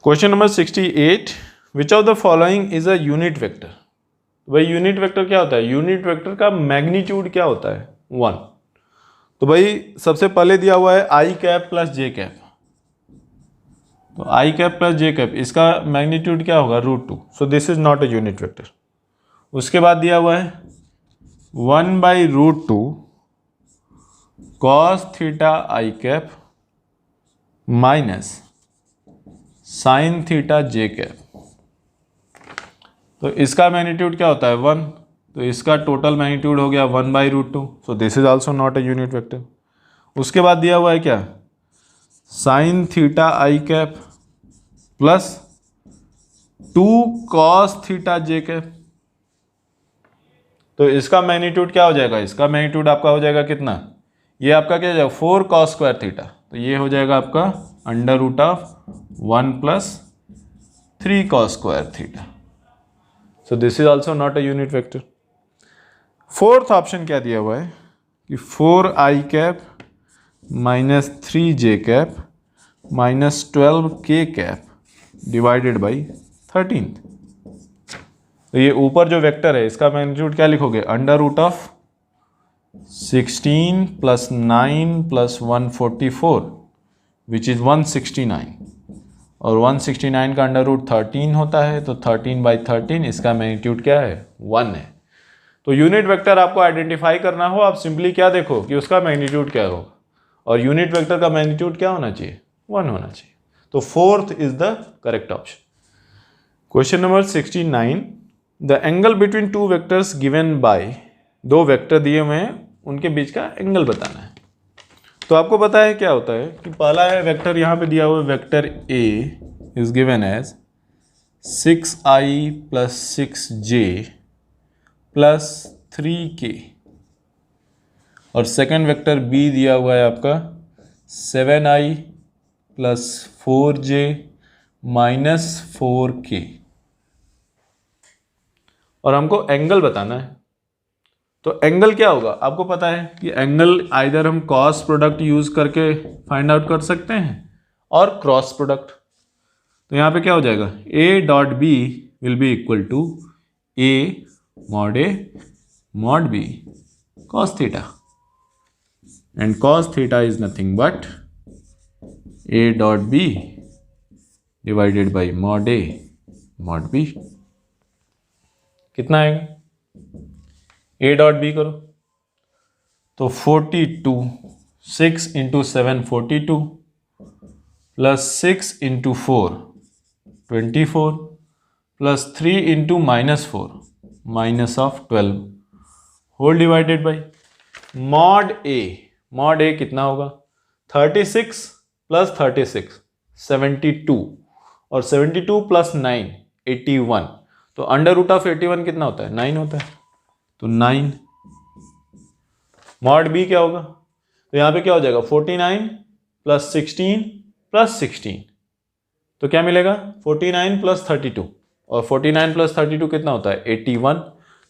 Question number 68, which of the following is a unit vector। भाई यूनिट वेक्टर क्या होता है, यूनिट वेक्टर का मैग्नीट्यूड क्या होता है, 1। तो भाई सबसे पहले दिया हुआ है i cap plus j cap, तो i cap plus j cap, इसका मैग्नीट्यूड क्या होगा, √2, so this is not a unit vector. उसके बाद दिया हुआ है 1/√2 cos theta i cap minus sine theta j cap, तो इसका मैग्नीट्यूड क्या होता है 1, तो इसका टोटल मैग्नीट्यूड हो गया 1/√2, so this is also not a unit vector. उसके बाद दिया हुआ है क्या, साइन थीटा आई कैप प्लस 2 कॉस थीटा जे कैप। तो इसका मैग्नीट्यूड क्या हो जाएगा, इसका मैग्नीट्यूड आपका हो जाएगा कितना, ये आपका क्या हो जाएगा 4 कॉस स्क्वायर थीटा, तो ये हो जाएगा आपका √1 + 3 cos square theta. So this is also not a unit vector. Fourth option क्या दिया हुआ है कि 4i cap minus 3j cap minus 12k cap divided by 13। तो ये ऊपर जो वेक्टर है इसका मैग्नीट्यूड क्या लिखोगे, √16 + 9 + 144 विच इज़ 169, और 169 का √13 होता है, तो 13/13 इसका मैग्नीट्यूड क्या है 1 है। तो यूनिट वेक्टर आपको आइडेंटिफाई करना हो, आप सिंपली क्या देखो कि उसका मैग्नीट्यूड क्या होगा, और यूनिट वेक्टर का मैग्नीट्यूड क्या होना चाहिए 1 होना चाहिए। तो fourth is the correct option. Question number 69, the angle between two vectors given by, दो वेक्टर दिए हुए हैं उनके बीच का एंगल बताना है। तो आपको पता है क्या होता है कि पहला है वेक्टर यहाँ पे दिया हुआ है, vector a is given as 6i + 6j + 3k, और सेकेंड वेक्टर बी दिया हुआ है आपका 7i + 4j - 4k, और हमको एंगल बताना है। तो एंगल क्या होगा, आपको पता है कि एंगल आइदर हम कॉस प्रोडक्ट यूज करके फाइंड आउट कर सकते हैं और क्रॉस प्रोडक्ट। तो यहाँ पे क्या हो जाएगा, a.b will be equal to a mod a mod b cos theta, and cos theta is nothing but a.b divided by mod a mod b। कितना आएगा, a.b करो तो 42, 6 × 7 42 plus 6 × 4 24 plus 3 × -4 -12 whole divided by mod A कितना होगा 36 + 36 72, और 72 + 9 81, तो √81 कितना होता है 9 होता है, तो 9। मॉड बी क्या होगा, तो यहाँ पे क्या हो जाएगा 49 + 16 + 16, तो क्या मिलेगा 49 + 32, और 49 + 32 कितना होता है 81,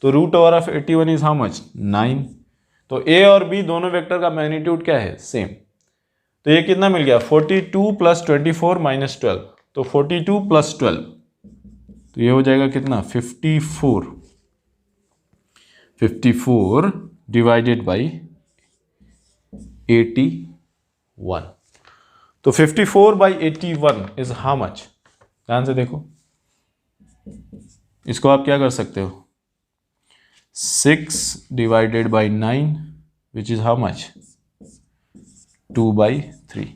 तो √81 इज हाउ मच 9। तो ए और बी दोनों वेक्टर का मैग्नीट्यूड क्या है सेम, तो ये कितना मिल गया 42 + 24 - 12, तो 42 + 12, तो ये हो जाएगा कितना 54 डिवाइडेड बाई 81, तो 54/81 इज हाउ मच। ध्यान से देखो, इसको आप क्या कर सकते हो 6 divided by 9 which is how much 2/3।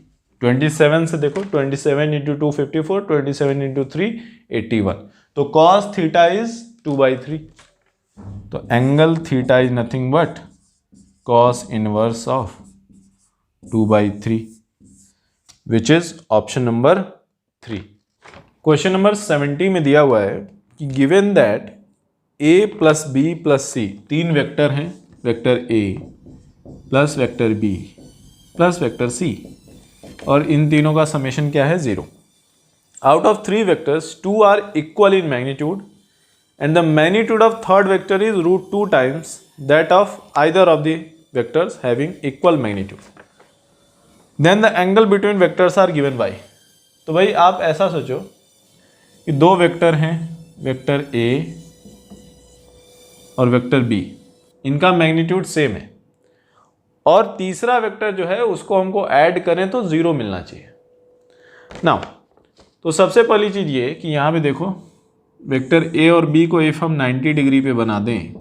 27 से देखो 27 × 2 54, 27 × 3 81, तो cos थीटा इज 2/3, तो angle theta is nothing but cos inverse of 2/3 which is option number 3। Question number 70 में दिया हुआ है कि given that a + b + c, तीन वेक्टर हैं, vector a plus vector b plus vector c, और इन तीनों का समेशन क्या है 0। Out of 3 vectors 2 are equal in magnitude and the magnitude of third vector is √2 times that of either of the vectors having equal magnitude, then the angle between vectors are given by। तो भाई आप ऐसा सोचो कि दो वेक्टर हैं, वेक्टर a और वेक्टर b, इनका मैग्नीट्यूड सेम है, और तीसरा वेक्टर जो है उसको हमको ऐड करें तो 0 मिलना चाहिए। नाउ तो सबसे पहली चीज़ ये कि यहाँ पे देखो वेक्टर ए और बी को इफ हम 90 डिग्री पे बना दें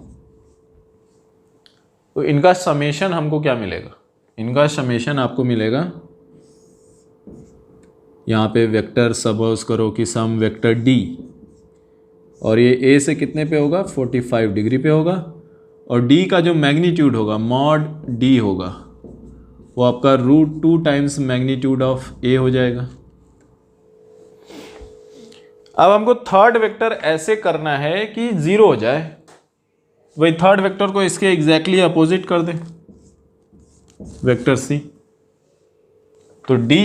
तो इनका समेशन हमको क्या मिलेगा, इनका समेशन आपको मिलेगा, यहाँ पे वेक्टर सपोज करो कि सम वेक्टर डी और ये ए से कितने पे होगा, 45 डिग्री पे होगा। और डी का जो मैग्नीट्यूड होगा, मॉड डी होगा, वो आपका √2 टाइम्स मैग्नीट्यूड ऑफ ए हो जाएगा। अब हमको थर्ड वेक्टर ऐसे करना है कि 0 हो जाए। वही थर्ड वेक्टर को इसके एग्जैक्टली अपोजिट कर दे, वेक्टर सी। तो d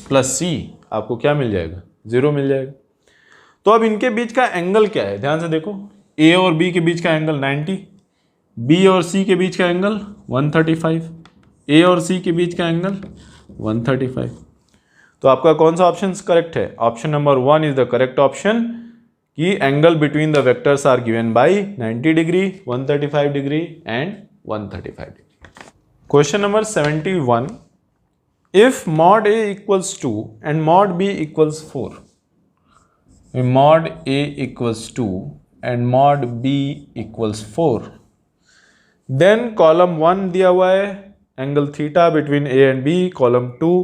प्लस सी आपको क्या मिल जाएगा, 0 मिल जाएगा। तो अब इनके बीच का एंगल क्या है, ध्यान से देखो। a और b के बीच का एंगल 90, b और c के बीच का एंगल 135, a और c के बीच का एंगल 135। तो आपका कौन सा ऑप्शन करेक्ट है? Option number 1 is the correct option कि angle between the vectors are given by 90 degree, 135 degree and 135 degree. Question number 71, if mod a equals 2 and mod b equals 4, mod a equals 2 and mod b equals 4, then column 1 दिया हुआ है angle theta between a and b, column 2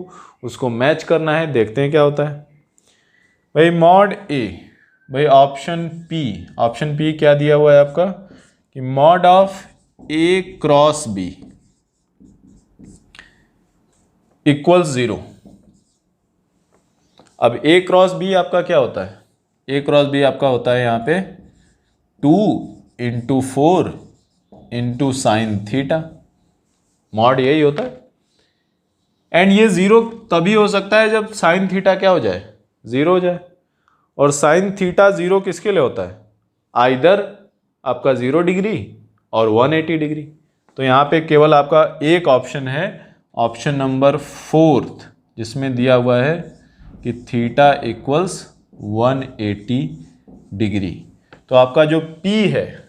उसको मैच करना है, देखते हैं क्या होता है। भाई मॉड a, भाई ऑप्शन पी क्या दिया हुआ है आपका कि mod of a cross b equals 0। अब a क्रॉस b आपका क्या होता है? a क्रॉस b आपका होता है यहाँ पे 2 into 4 into sine theta, mod यही होता है। एंड ये 0 तभी हो सकता है जब साइन थीटा क्या हो जाए, 0 हो जाए। और साइन थीटा 0 किसके लिए होता है? आइदर आपका 0 डिग्री और 180 डिग्री। तो यहाँ पे केवल आपका एक ऑप्शन है, ऑप्शन नंबर 4, जिसमें दिया हुआ है कि थीटा इक्वल्स 180 डिग्री। तो आपका जो P है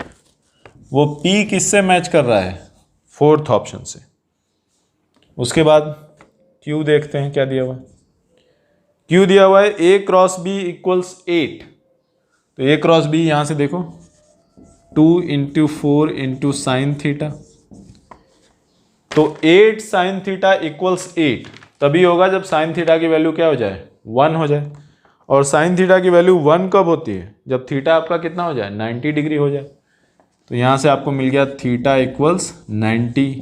वो P किससे मैच कर रहा है? 4th ऑप्शन से। उसके बाद Q देखते हैं क्या दिया हुआ है। Q दिया हुआ है a क्रॉस b इक्वल्स 8। तो a क्रॉस b यहां से देखो 2 इंटू 4 इंटू साइन थीटा, तो 8 साइन थीटा इक्वल्स 8 तभी होगा जब साइन थीटा की वैल्यू क्या हो जाए, 1 हो जाए। और साइन थीटा की वैल्यू 1 कब होती है? जब थीटा आपका कितना हो जाए, 90 डिग्री हो जाए। तो यहां से आपको मिल गया theta equals 90,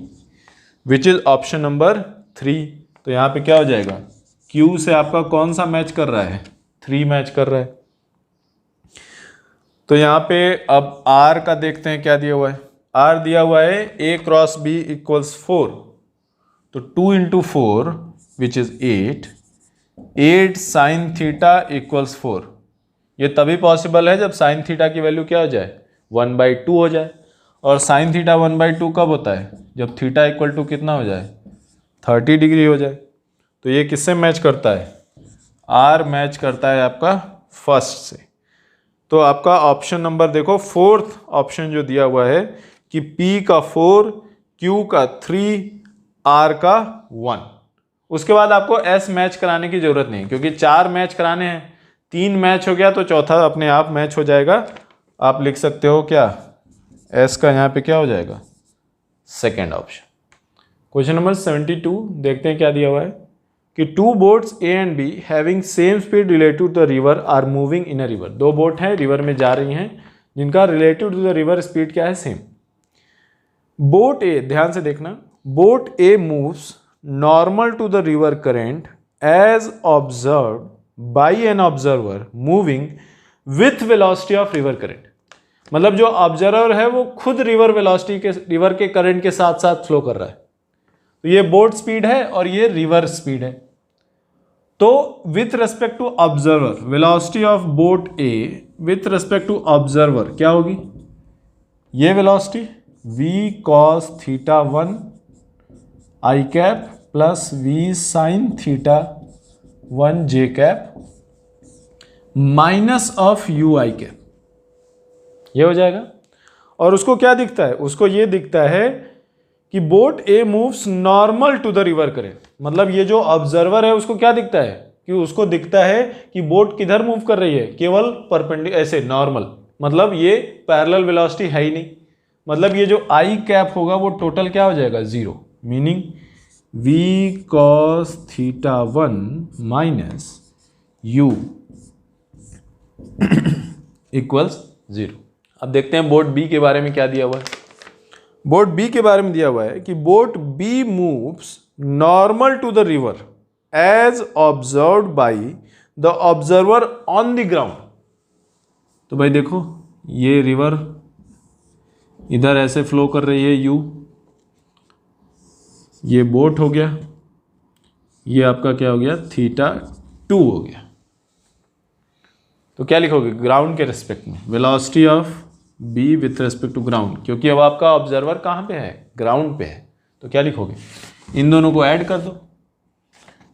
which is option number 3। तो यहाँ पे क्या हो जाएगा, Q से आपका कौन सा मैच कर रहा है, 3 मैच कर रहा है। तो यहाँ पे अब R का देखते हैं क्या दिया हुआ है। R दिया हुआ है a क्रॉस b इक्वल्स 4, तो 2 into 4 which is 8 sine theta equals 4। ये तभी पॉसिबल है जब साइन थीटा की वैल्यू क्या हो जाए, 1/2 हो जाए। और साइन थीटा 1/2 कब होता है, जब थीटा इक्वल टू कितना हो जाए, 30 डिग्री हो जाए। तो ये किससे मैच करता है, R मैच करता है आपका फर्स्ट से। तो आपका ऑप्शन नंबर देखो 4th ऑप्शन जो दिया हुआ है कि P का 4, Q का 3, R का 1। उसके बाद आपको S मैच कराने की जरूरत नहीं, क्योंकि 4 मैच कराने हैं, 3 मैच हो गया तो चौथा अपने आप मैच हो जाएगा। आप लिख सकते हो क्या, S का यहाँ पे क्या हो जाएगा, सेकेंड ऑप्शन। क्वेश्चन नंबर 72 देखते हैं क्या दिया हुआ है कि 2 boats A and B having same speed relative to the river are moving in a river. 2 boat हैं, रिवर में जा रही हैं, जिनका relative to the river speed क्या है, सेम। बोट A, ध्यान से देखना, boat A moves normal to the river current as observed by an observer moving with velocity of river current. मतलब जो ऑब्जर्वर है वो खुद रिवर वेलोसिटी के, रिवर के करंट के साथ साथ फ्लो कर रहा है। तो ये बोट स्पीड है और ये रिवर स्पीड है। तो with respect to observer, velocity of boat a with respect to observer क्या होगी, ये velocity v cos theta 1 i cap plus v sin theta 1 j cap minus of u i cap, ये हो जाएगा। और उसको क्या दिखता है, उसको ये दिखता है कि boat a moves normal to the river current. मतलब ये जो ऑब्जर्वर है उसको क्या दिखता है, कि उसको दिखता है कि बोट किधर मूव कर रही है, केवल परपेंडिकुलर ऐसे नॉर्मल, मतलब ये पैरेलल वेलोसिटी है ही नहीं। मतलब ये जो आई कैप होगा वो टोटल क्या हो जाएगा, 0, meaning v cos theta 1 minus u equals 0। अब देखते हैं बोट बी के बारे में क्या दिया हुआ है। बोट बी के बारे में दिया हुआ है कि boat b moves normal to the river as observed by the observer on the ground. तो भाई देखो, ये रिवर इधर ऐसे फ्लो कर रही है यू, ये बोट हो गया, ये आपका क्या हो गया θ2 हो गया। तो क्या लिखोगे ग्राउंड के रिस्पेक्ट में, velocity of b with respect to ground, क्योंकि अब आपका ऑब्जर्वर कहाँ पे है, ग्राउंड पे है। तो क्या लिखोगे, इन दोनों को ऐड कर दो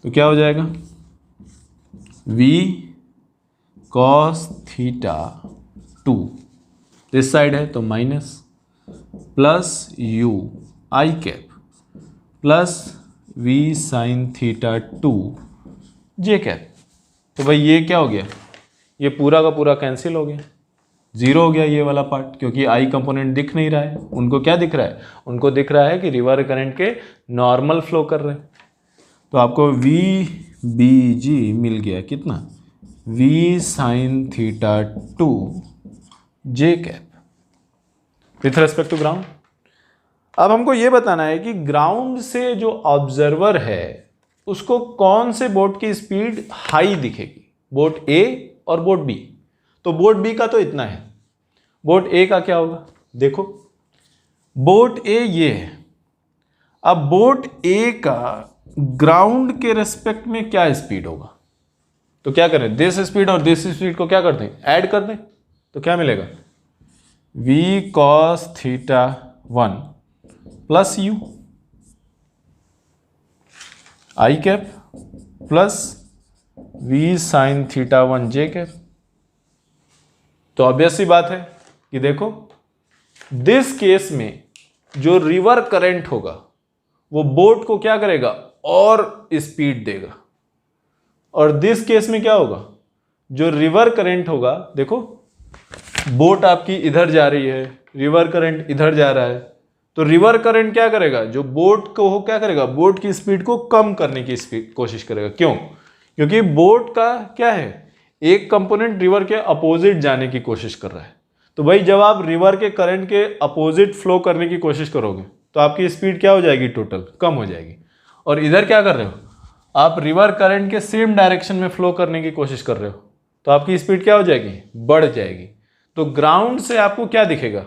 तो क्या हो जाएगा v cos θ2, इस साइड है तो minus, plus u i cap plus v sin θ2 j cap. तो भाई ये क्या हो गया, ये पूरा का पूरा कैंसिल हो गया, जीरो हो गया ये वाला पार्ट, क्योंकि आई कंपोनेंट दिख नहीं रहा है। उनको क्या दिख रहा है, उनको दिख रहा है कि रिवर करंट के नॉर्मल फ्लो कर रहे हैं। तो आपको वी बी जी मिल गया कितना, v sin θ2 j cap with respect to ground. अब हमको ये बताना है कि ग्राउंड से जो ऑब्जर्वर है उसको कौन से बोट की स्पीड हाई दिखेगी, बोट ए और बोट बी। तो बोट बी का तो इतना है, बोट ए का क्या होगा, देखो बोट ए ये है। अब बोट ए का ग्राउंड के रेस्पेक्ट में क्या स्पीड होगा, तो क्या करें, दिस स्पीड और दिस स्पीड को क्या करते हैं, ऐड कर दें। तो क्या मिलेगा, v cos θ1 plus u i cap plus v sin θ1 j cap. तो ऑब्वियस सी बात है कि देखो दिस केस में जो रिवर करंट होगा वो बोट को क्या करेगा और स्पीड देगा, और दिस केस में क्या होगा, जो रिवर करंट होगा, देखो बोट आपकी इधर जा रही है, रिवर करंट इधर जा रहा है, तो रिवर करंट क्या करेगा, जो बोट को हो क्या करेगा, बोट की स्पीड को कम करने की स्पीड कोशिश करेगा। क्यों, क्योंकि बोट का क्या है, एक कंपोनेंट रिवर के अपोजिट जाने की कोशिश कर रहा है। तो भाई जब आप रिवर के करंट के अपोजिट फ्लो करने की कोशिश करोगे तो आपकी स्पीड क्या हो जाएगी, टोटल कम हो जाएगी। और इधर क्या कर रहे हो, आप रिवर करंट के सेम डायरेक्शन में फ्लो करने की कोशिश कर रहे हो, तो आपकी स्पीड क्या हो जाएगी, बढ़ जाएगी। तो ग्राउंड से आपको क्या दिखेगा,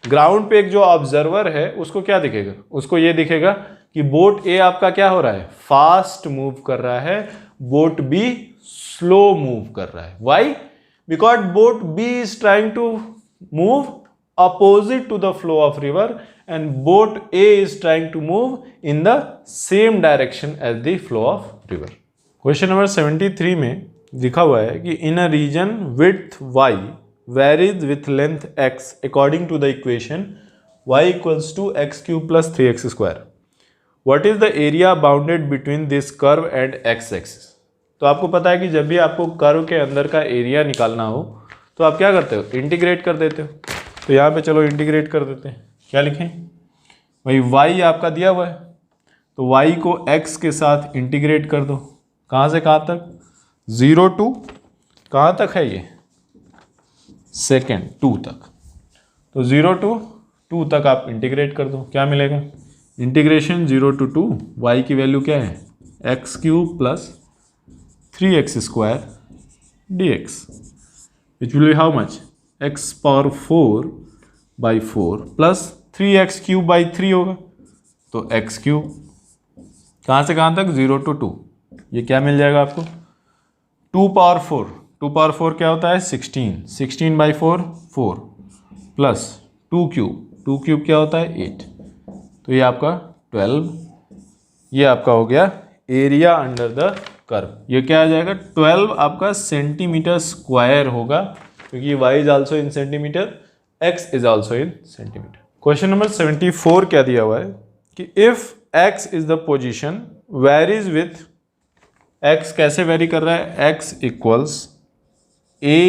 ग्राउंड पे एक जो ऑब्जर्वर है उसको क्या दिखेगा, उसको ये दिखेगा कि बोट ए आपका क्या हो रहा है, फास्ट मूव कर रहा है, बोट बी स्लो मूव कर रहा है। Why, because boat b is trying to move opposite to the flow of river and boat A is trying to move in the same direction as the flow of river. Question number 73 में लिखा हुआ है कि in a region width y varies with length x according to the equation y equals to x cube plus 3x square. What is the area bounded between this curve and x axis? तो आपको पता है कि जब भी आपको कर्व के अंदर का एरिया निकालना हो तो आप क्या करते हो, इंटीग्रेट कर देते हो। तो यहाँ पे चलो इंटीग्रेट कर देते हैं, क्या लिखें भाई, y आपका दिया हुआ है तो y को x के साथ इंटीग्रेट कर दो, कहाँ से कहाँ तक, 0 to कहाँ तक है ये, सेकेंड 2 तक। तो 0 to 2 तक आप इंटीग्रेट कर दो, क्या मिलेगा, इंटीग्रेशन 0 to 2, y की वैल्यू क्या है, x cube plus 3x square dx, which will be how much, x power 4 by 4 plus 3x cube by 3 होगा, तो x क्यूब कहाँ से कहाँ तक, 0 to 2, ये क्या मिल जाएगा आपको, 2 पावर 4, 2 पावर 4 क्या होता है 16, 16 बाई 4 4 प्लस 2 क्यूब क्या होता है 8, तो ये आपका 12, ये आपका हो गया एरिया अंडर द कर्व। ये क्या आ जाएगा, 12 आपका सेंटीमीटर स्क्वायर होगा, क्योंकि y is also in centimetre, x is also in centimetre. Question number 74 क्या दिया हुआ है कि if x is the position varies with, x कैसे वेरी कर रहा है, x equals a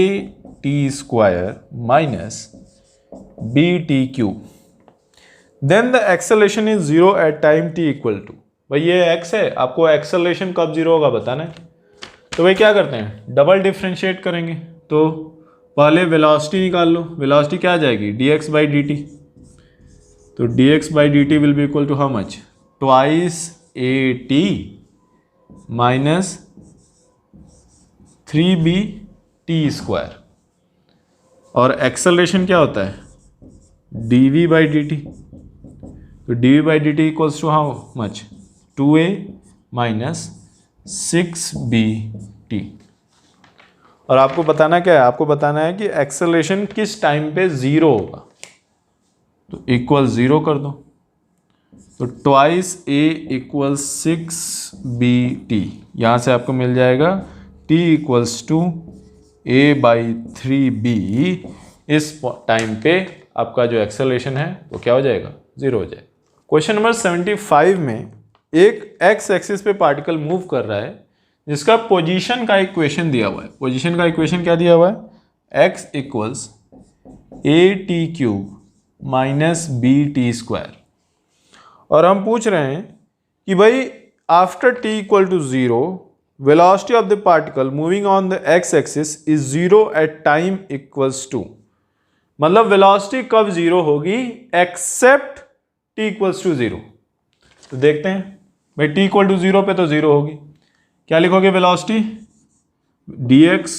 t square minus b t cube, then the acceleration is 0 at time t equal to, भाई ये x है, आपको एक्सेलरेशन कब 0 होगा बताना है। तो भाई क्या करते हैं, डबल डिफ्रेंशिएट करेंगे, तो पहले वेलोसिटी निकाल लो। वेलोसिटी क्या आ जाएगी, dx बाई डी टी। तो dx by d t will be equal to how much, twice a t minus 3b t square. और एक्सेलरेशन क्या होता है, dv बाई डी टी। तो dv by d t equals to how much, 2a minus 6b t. और आपको बताना क्या है, आपको बताना है कि एक्सेलरेशन किस टाइम पे जीरो होगा। तो इक्वल जीरो कर दो। तो ट्वाइस ए इक्वल 6b टी, यहाँ से आपको मिल जाएगा t equals to a by 3b। इस टाइम पे आपका जो एक्सेलरेशन है वो क्या हो जाएगा, जीरो हो जाएगा। क्वेश्चन नंबर 75 में एक एक्स एक्सिस पे पार्टिकल मूव कर रहा है जिसका पोजीशन का इक्वेशन दिया हुआ है। पोजीशन का इक्वेशन क्या दिया हुआ है, x equals a t cube minus b t square. और हम पूछ रहे हैं कि भाई after t equal to zero velocity of the particle moving on the x axis is zero at time equals to. मतलब वेलोसिटी कब जीरो होगी, except t equals to zero. तो देखते हैं भाई, t इक्वल टू जीरो पे तो जीरो होगी। क्या लिखोगे, velocity dx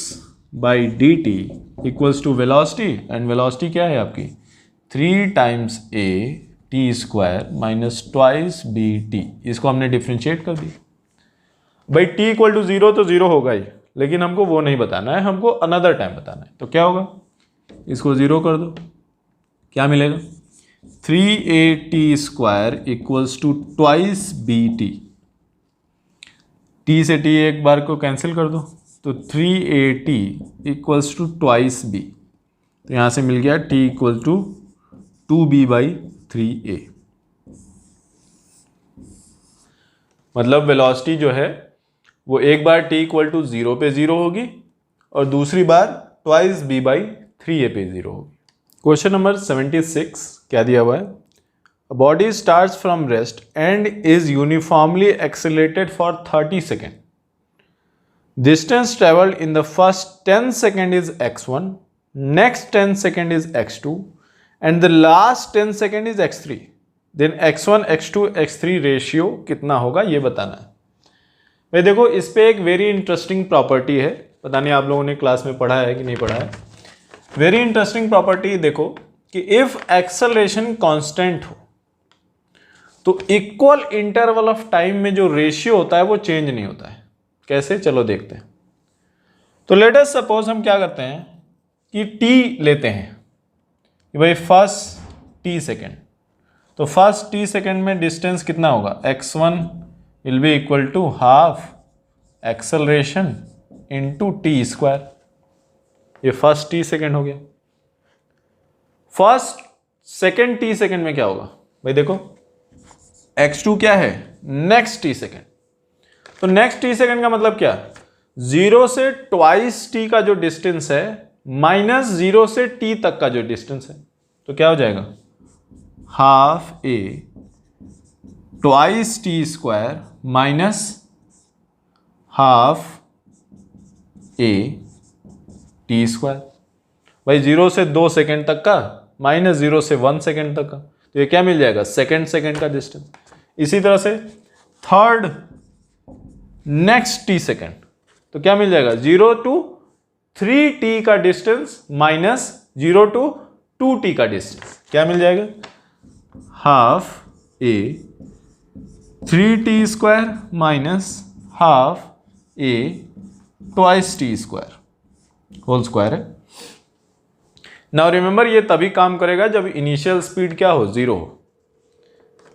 by d t equals to velocity, and velocity क्या है आपकी 3 times a t square minus twice b t. इसको हमने डिफ्रेंशिएट कर दिया। भाई t इक्वल टू जीरो तो जीरो होगा ही, लेकिन हमको वो नहीं बताना है, हमको अनदर टाइम बताना है। तो क्या होगा, इसको जीरो कर दो, क्या मिलेगा 3a square equals to twice b t. T से टी एक बार को कैंसिल कर दो, तो 3at equals to twice B. तो यहाँ से मिल गया t equal to 2b by 3a। मतलब वेलोसिटी जो है वो एक बार t इक्वल टू जीरो पे जीरो होगी और दूसरी बार ट्वाइस b बाई 3a पे जीरो होगी। क्वेश्चन नंबर 76 क्या दिया हुआ है, A body starts from rest and is uniformly accelerated for 30 seconds. Distance traveled in the first 10 seconds is x1, next 10 seconds is x2, and the last 10 seconds is x3. Then x1, x2, x3 ratio कितना होगा ये बताना है। भाई देखो, इस पे एक वेरी इंटरेस्टिंग प्रॉपर्टी है, पता नहीं आप लोगों ने क्लास में पढ़ा है कि नहीं पढ़ा है। वेरी इंटरेस्टिंग प्रॉपर्टी देखो कि इफ एक्सेलरेशन कांस्टेंट हो तो इक्वल इंटरवल ऑफ टाइम में जो रेशियो होता है वो चेंज नहीं होता है। कैसे, चलो देखते हैं। तो लेट अस सपोज हम क्या करते हैं कि t लेते हैं कि भाई फर्स्ट t सेकेंड। तो फर्स्ट t सेकेंड में डिस्टेंस कितना होगा, x1 will be equal to half acceleration into t square. ये फर्स्ट t सेकेंड हो गया। फर्स्ट सेकेंड t सेकेंड में क्या होगा, भाई देखो x2 क्या है, नेक्स्ट t सेकेंड। तो नेक्स्ट t सेकेंड का मतलब क्या, जीरो से ट्वाइस t का जो डिस्टेंस है माइनस जीरो से t तक का जो डिस्टेंस है, तो क्या हो जाएगा half a twice T square minus half a t square. भाई जीरो से 2 सेकेंड तक का माइनस जीरो से 1 सेकेंड तक का, तो ये क्या मिल जाएगा, सेकेंड का डिस्टेंस। इसी तरह से थर्ड नेक्स्ट t सेकेंड, तो क्या मिल जाएगा, 0 टू 3t का डिस्टेंस माइनस 0 टू 2t का डिस्टेंस, क्या मिल जाएगा half a 3t square minus half a twice t square whole square है। नाउ रिमेंबर, ये तभी काम करेगा जब इनिशियल स्पीड क्या हो, जीरो हो।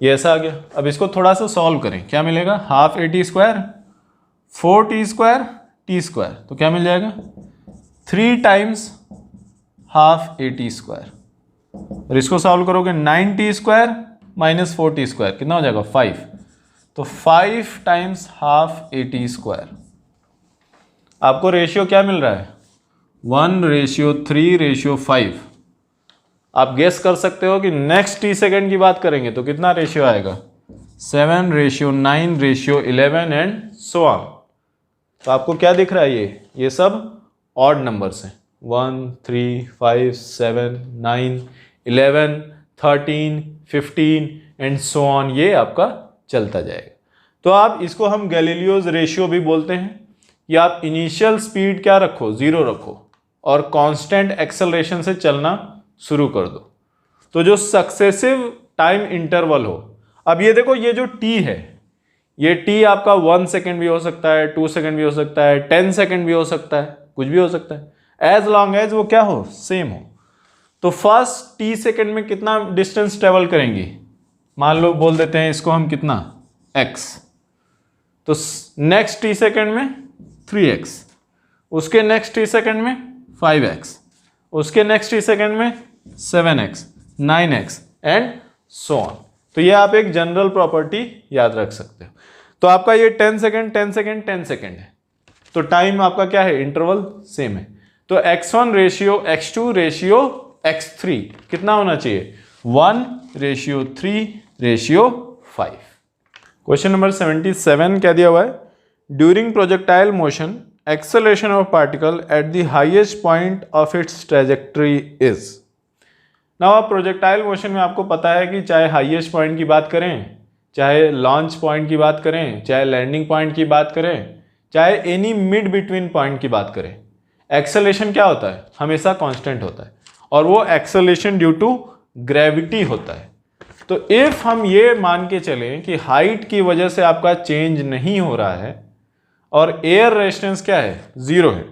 ये ऐसा आ गया। अब इसको थोड़ा सा सॉल्व करें, क्या मिलेगा, half A T square 4t square T square, तो क्या मिल जाएगा 3 times half A T square. और इसको सॉल्व करोगे 9t square minus 4t square कितना हो जाएगा 5, तो 5 times half A T square. आपको रेशियो क्या मिल रहा है, 1:3:5। आप गेस कर सकते हो कि नेक्स्ट t सेकेंड की बात करेंगे तो कितना रेशियो आएगा, 7:9:11 एंड सो ऑन। तो आपको क्या दिख रहा है, ये सब ऑड नंबर्स हैं। 1 3 5 7 9 11 13 15 एंड सो ऑन, ये आपका चलता जाएगा। तो आप इसको हम गैलीलियोज रेशियो भी बोलते हैं कि आप इनिशियल स्पीड क्या रखो, 0 रखो और कांस्टेंट एक्सेलरेशन से चलना शुरू कर दो, तो जो सक्सेसिव टाइम इंटरवल हो। अब ये देखो, ये जो t है, ये t आपका 1 सेकेंड भी हो सकता है, 2 सेकेंड भी हो सकता है, 10 सेकेंड भी हो सकता है, कुछ भी हो सकता है, एज लॉन्ग एज वो क्या हो, सेम हो। तो फर्स्ट t सेकेंड में कितना डिस्टेंस ट्रेवल करेंगी, मान लो बोल देते हैं इसको हम कितना, x। तो नेक्स्ट t सेकेंड में 3x, उसके नेक्स्ट t सेकेंड में 5x, उसके नेक्स्ट t सेकेंड में 7x, 9x and so on. तो ये आप एक जनरल प्रॉपर्टी याद रख सकते हो। तो आपका ये 10 सेकेंड 10 सेकेंड 10 सेकेंड है, तो टाइम आपका क्या है, इंटरवल सेम है। तो x1 ratio x2 ratio x3 कितना होना चाहिए, 1:3:5। क्वेश्चन नंबर 77 क्या दिया हुआ है, during projectile motion acceleration of particle at the highest point of it's trajectory is. Now अब प्रोजेक्टाइल मोशन में आपको पता है कि चाहे हाईएस्ट पॉइंट की बात करें, चाहे लॉन्च पॉइंट की बात करें, चाहे लैंडिंग पॉइंट की बात करें, चाहे एनी मिड बिटवीन पॉइंट की बात करें, एक्सेलरेशन क्या होता है, हमेशा कांस्टेंट होता है, और वो एक्सेलरेशन ड्यू टू ग्रेविटी होता है। तो इफ हम ये मान के चलें कि हाइट की वजह से आपका चेंज नहीं हो रहा है और एयर रेजिस्टेंस क्या है, 0 है,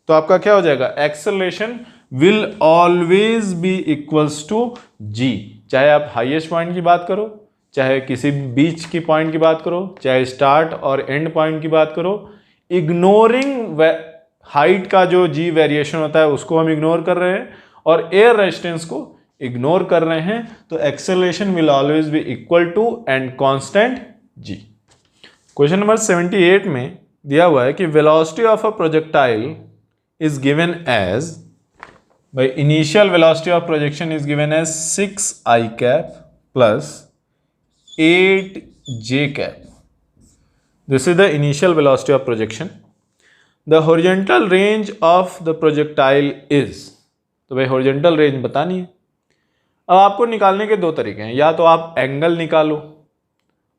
तो आपका क्या हो जाएगा, acceleration will always be equals to g. चाहे आप हाईएस्ट पॉइंट की बात करो, चाहे किसी बीच की पॉइंट की बात करो, चाहे स्टार्ट और एंड पॉइंट की बात करो, इग्नोरिंग हाइट का जो जी वेरिएशन होता है उसको हम इग्नोर कर रहे हैं और एयर रेजिस्टेंस को इग्नोर कर रहे हैं, तो acceleration will always be equal to and constant g. Question number 78 में दिया हुआ है कि velocity of a projectile is given as, by initial velocity of projection is given as 6i cap plus 8j cap. This is the initial velocity of projection. The horizontal range of the projectile is, तो भाई horizontal range बतानी है। अब आपको निकालने के दो तरीके हैं, या तो आप एंगल निकालो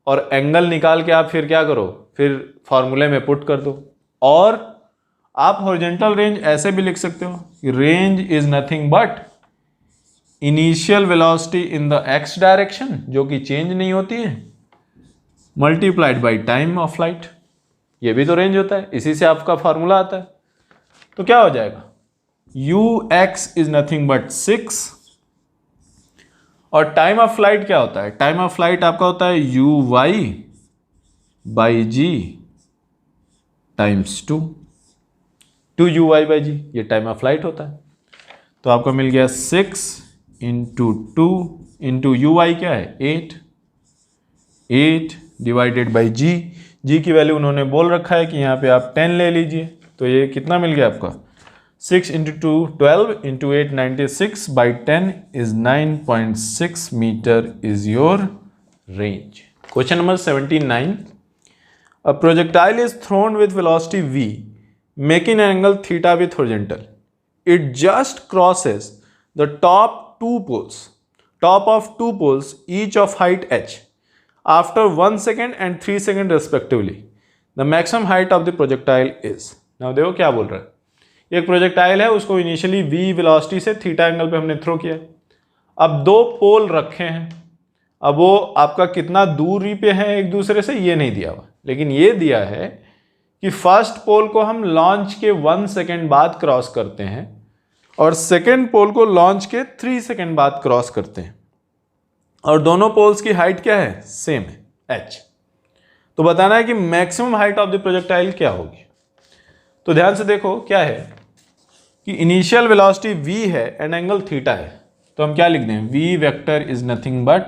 और एंगल निकाल के आप फिर क्या करो, फिर फॉर्मूले में पुट कर दो, और आप हॉरिजॉन्टल रेंज ऐसे भी लिख सकते हो कि range is nothing but initial velocity in the x direction, जो कि चेंज नहीं होती है, multiplied by time of flight. ये भी तो रेंज होता है, इसी से आपका फॉर्मूला आता है। तो क्या हो जाएगा, ux इज नथिंग बट 6, और टाइम ऑफ फ्लाइट क्या होता है, टाइम ऑफ फ्लाइट आपका होता है uy/g टाइम्स 2uy/g, ये टाइम ऑफ फ्लाइट होता है। तो आपको मिल गया 6 इंटू 2 इंटू uy क्या है 8 डिवाइडेड बाई g, g की वैल्यू उन्होंने बोल रखा है कि यहाँ पे आप 10 ले लीजिए, तो ये कितना मिल गया आपका, 6 into 2 12 into 8 96 by 10 is 9.6 metre is your range. Question number 79, a projectile is thrown with velocity v making an angle theta with horizontal. It just crosses the top of two poles each of height h after 1 second and 3 seconds respectively. The maximum height of the projectile is. Now देखो क्या बोल रहा है, एक प्रोजेक्टाइल है, उसको इनिशियली v वेलोसिटी से थीटा एंगल पे हमने थ्रो किया। अब दो पोल रखे हैं, अब वो आपका कितना दूरी पे है एक दूसरे से ये नहीं दिया हुआ, लेकिन ये दिया है कि फर्स्ट पोल को हम लॉन्च के 1 सेकेंड बाद क्रॉस करते हैं और सेकेंड पोल को लॉन्च के 3 सेकेंड बाद क्रॉस करते हैं, और दोनों पोल्स की हाइट क्या है, सेम है h। तो बताना है कि maximum height of the projectile क्या होगी। तो ध्यान से देखो क्या है कि इनिशियल वेलोसिटी v है एंड एंगल थीटा है, तो हम क्या लिख दें, v vector is nothing but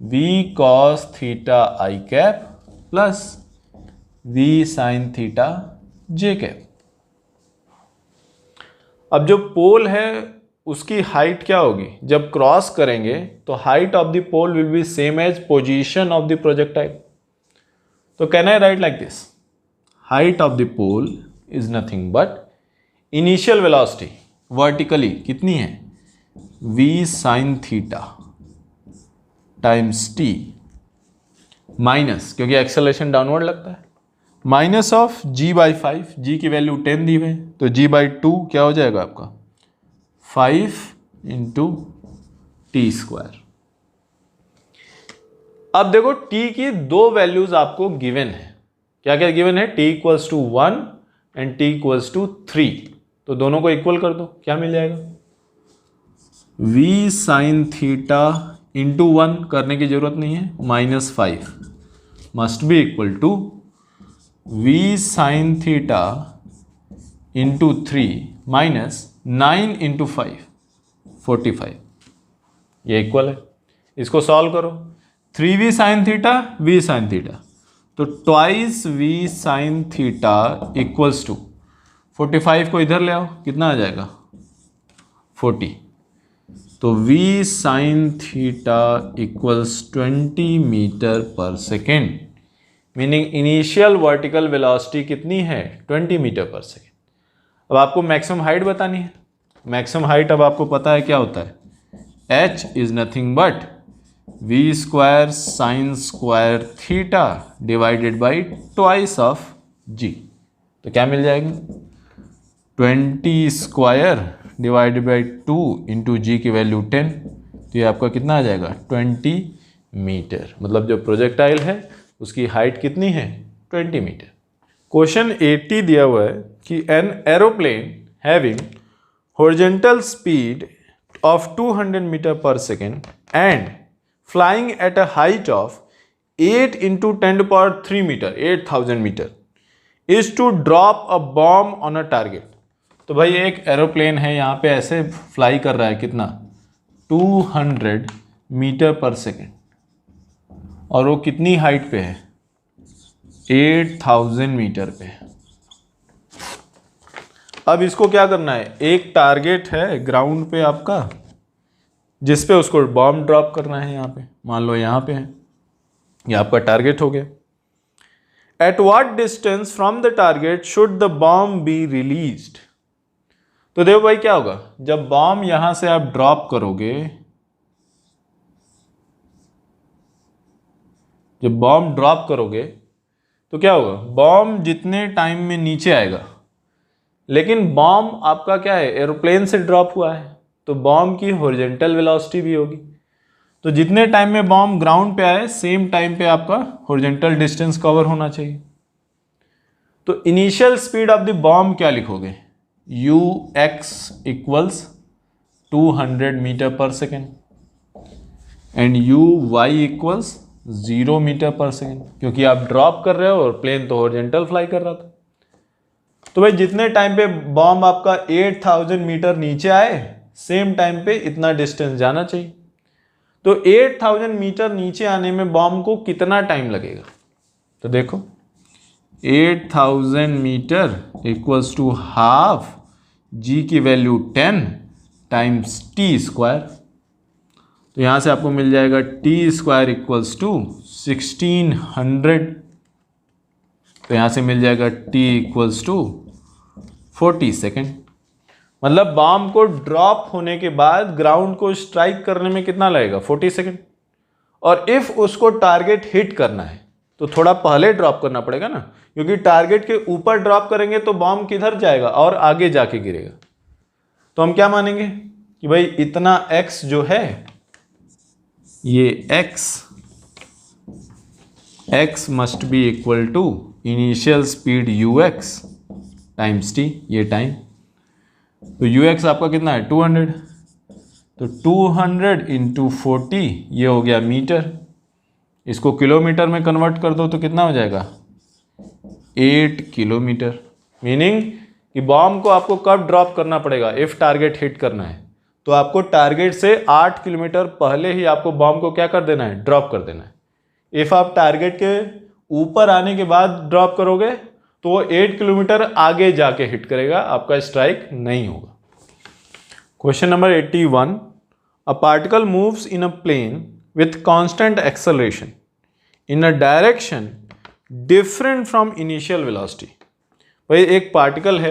v cos theta i cap plus v sin theta j cap. अब जो पोल है उसकी हाइट क्या होगी, जब क्रॉस करेंगे तो height of the pole will be same as position of the projectile. तो can I write like this, height of the pole is nothing but initial velocity, vertically कितनी है, v sin theta times t minus, क्योंकि एक्सेलरेशन डाउनवर्ड लगता है, माइनस ऑफ g/5, g की वैल्यू 10 दी हुई है, तो g/2 क्या हो जाएगा आपका 5 इंटू t²। अब देखो t की दो वैल्यूज आपको गिवन है, क्या क्या गिवन है, t equals to 1 and t equals to 3, तो दोनों को इक्वल कर दो, क्या मिल जाएगा, v sin थीटा इंटू 1 करने की जरूरत नहीं है, -5 must be equal to v sin theta into 3 minus 9 into 5 45, ये इक्वल है। इसको सॉल्व करो, 3v sin theta v sin theta, तो twice v sin theta equals to 45 को इधर ले आओ, कितना आ जाएगा 40, तो v sin theta equals 20 meter per second, meaning initial vertical velocity कितनी है 20 मीटर पर सेकेंड। अब आपको मैक्सिमम हाइट बतानी है, मैक्सिमम हाइट अब आपको पता है क्या होता है, h is nothing but v² sin square theta divided by twice of g, तो क्या मिल जाएगा 20 स्क्वायर डिवाइडेड बाई 2 इंटू जी की वैल्यू 10, तो ये आपका कितना आ जाएगा 20 मीटर, मतलब जो प्रोजेक्टाइल है उसकी हाइट कितनी है 20 मीटर। क्वेश्चन 80 दिया हुआ है कि an aeroplane having horizontal speed of 200 metre per second and flying at a height of 8 into 10³ meter 8000 meter is to drop a bomb on a target. तो भाई एक एरोप्लेन है यहाँ पे ऐसे फ्लाई कर रहा है, कितना 200 मीटर पर सेकेंड, और वो कितनी हाइट पे है 8000 मीटर पे। अब इसको क्या करना है, एक टारगेट है ग्राउंड पे आपका जिस पे उसको बॉम्ब ड्रॉप करना है, यहाँ पे मान लो यहाँ पे है, ये आपका टारगेट हो गया। At what distance from the target should the bomb be released. तो देखो भाई क्या होगा, जब बॉम्ब यहां से आप ड्रॉप करोगे, जब बॉम्ब ड्रॉप करोगे तो क्या होगा, बॉम्ब जितने टाइम में नीचे आएगा, लेकिन बॉम्ब आपका क्या है एरोप्लेन से ड्रॉप हुआ है, तो बॉम्ब की हॉरिजॉन्टल वेलोसिटी भी होगी, तो जितने टाइम में बॉम्ब ग्राउंड पे आए सेम टाइम पे आपका हॉरिजॉन्टल डिस्टेंस कवर होना चाहिए। तो initial speed of the bomb क्या लिखोगे, ux equals 200 metre per second and uy equals 0 metre per second, क्योंकि आप ड्रॉप कर रहे हो और प्लेन तो हॉरिजॉन्टल फ्लाई कर रहा था। तो भाई जितने टाइम पे बॉम्ब आपका 8000 मीटर नीचे आए सेम टाइम पे इतना डिस्टेंस जाना चाहिए। तो 8000 मीटर नीचे आने में बॉम्ब को कितना टाइम लगेगा, तो देखो 8000 मीटर इक्वल्स टू हाफ जी की वैल्यू 10 टाइम्स t², तो यहाँ से आपको मिल जाएगा t² इक्वल्स टू 1600, तो यहाँ से मिल जाएगा t इक्वल्स टू 40 सेकेंड। मतलब बॉम्ब को ड्रॉप होने के बाद ग्राउंड को स्ट्राइक करने में कितना लगेगा 40 सेकेंड, और इफ उसको टारगेट हिट करना है तो थोड़ा पहले ड्रॉप करना पड़ेगा ना, क्योंकि टारगेट के ऊपर ड्रॉप करेंगे तो बॉम्ब किधर जाएगा और आगे जाके गिरेगा। तो हम क्या मानेंगे कि भाई इतना x जो है ये x must be equal to initial speed ux times t, ये टाइम, तो ux आपका कितना है 200, तो 200 इंटू 40 ये हो गया मीटर, इसको किलोमीटर में कन्वर्ट कर दो तो कितना हो जाएगा 8 किलोमीटर। मीनिंग कि बॉम्ब को आपको कब ड्रॉप करना पड़ेगा, इफ टारगेट हिट करना है तो आपको टारगेट से 8 किलोमीटर पहले ही आपको बॉम्ब को क्या कर देना है, ड्रॉप कर देना है। इफ आप टारगेट के ऊपर आने के बाद ड्रॉप करोगे तो वो 8 किलोमीटर आगे जाके हिट करेगा, आपका स्ट्राइक नहीं होगा। Question number 81, a particle moves in a plane with constant acceleration in a direction different from initial velocity। भाई एक पार्टिकल है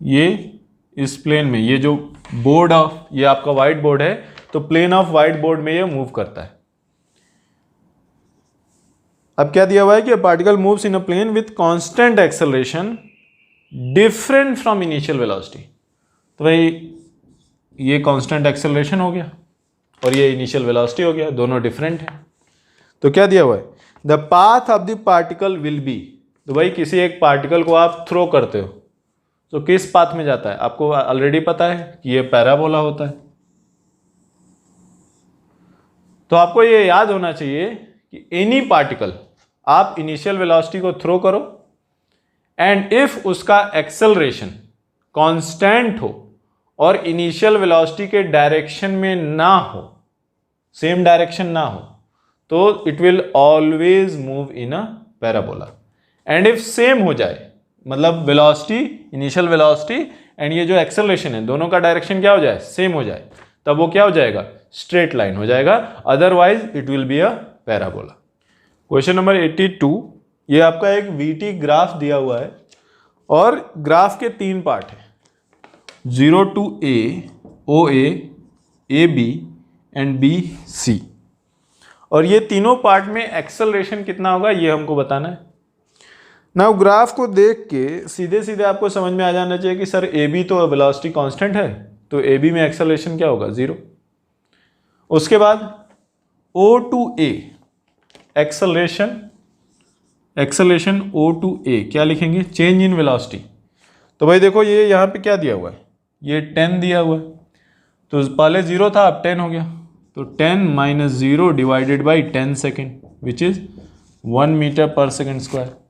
ये इस प्लेन में, ये जो बोर्ड ऑफ, ये आपका व्हाइट बोर्ड है, तो प्लेन ऑफ व्हाइट बोर्ड में ये मूव करता है। अब क्या दिया हुआ है कि particle moves in a plane with constant acceleration different from initial velocity. तो भाई ये कांस्टेंट एक्सेलरेशन हो गया और ये इनिशियल वेलोसिटी हो गया, दोनों डिफरेंट है। तो क्या दिया हुआ है, the path of the particle will be. तो भाई किसी एक पार्टिकल को आप थ्रो करते हो तो किस पाथ में जाता है, आपको ऑलरेडी पता है कि ये पैराबोला होता है। तो आपको ये याद होना चाहिए कि एनी पार्टिकल, आप इनिशियल वेलोसिटी को थ्रो करो एंड इफ उसका एक्सेलरेशन कांस्टेंट हो और इनिशियल वेलोसिटी के डायरेक्शन में ना हो, सेम डायरेक्शन ना हो, तो it will always move in a parabola. And if same हो जाए, मतलब वेलोसिटी, इनिशियल वेलोसिटी एंड ये जो एक्सेलरेशन है, दोनों का डायरेक्शन क्या हो जाए, सेम हो जाए, तब वो क्या हो जाएगा, स्ट्रेट लाइन हो जाएगा, otherwise it will be a parabola. Question number 82, ये आपका एक वीटी ग्राफ दिया हुआ है और ग्राफ के 3 पार्ट है, 0 to A, OA, AB and BC, और ये तीनों पार्ट में एक्सेलरेशन कितना होगा ये हमको बताना है। नाउ ग्राफ को देख के सीधे सीधे आपको समझ में आ जाना चाहिए कि सर AB तो वेलोसिटी कांस्टेंट है, तो AB में एक्सेलरेशन क्या होगा, 0। उसके बाद O to A, acceleration O to A क्या लिखेंगे, चेंज इन वेलोसिटी। तो भाई देखो ये यहाँ पे क्या दिया हुआ है, ये 10 दिया हुआ है, तो पहले 0 था अब 10 हो गया, तो 10 माइनस 0 divided by 10 second which is 1 meter per second square.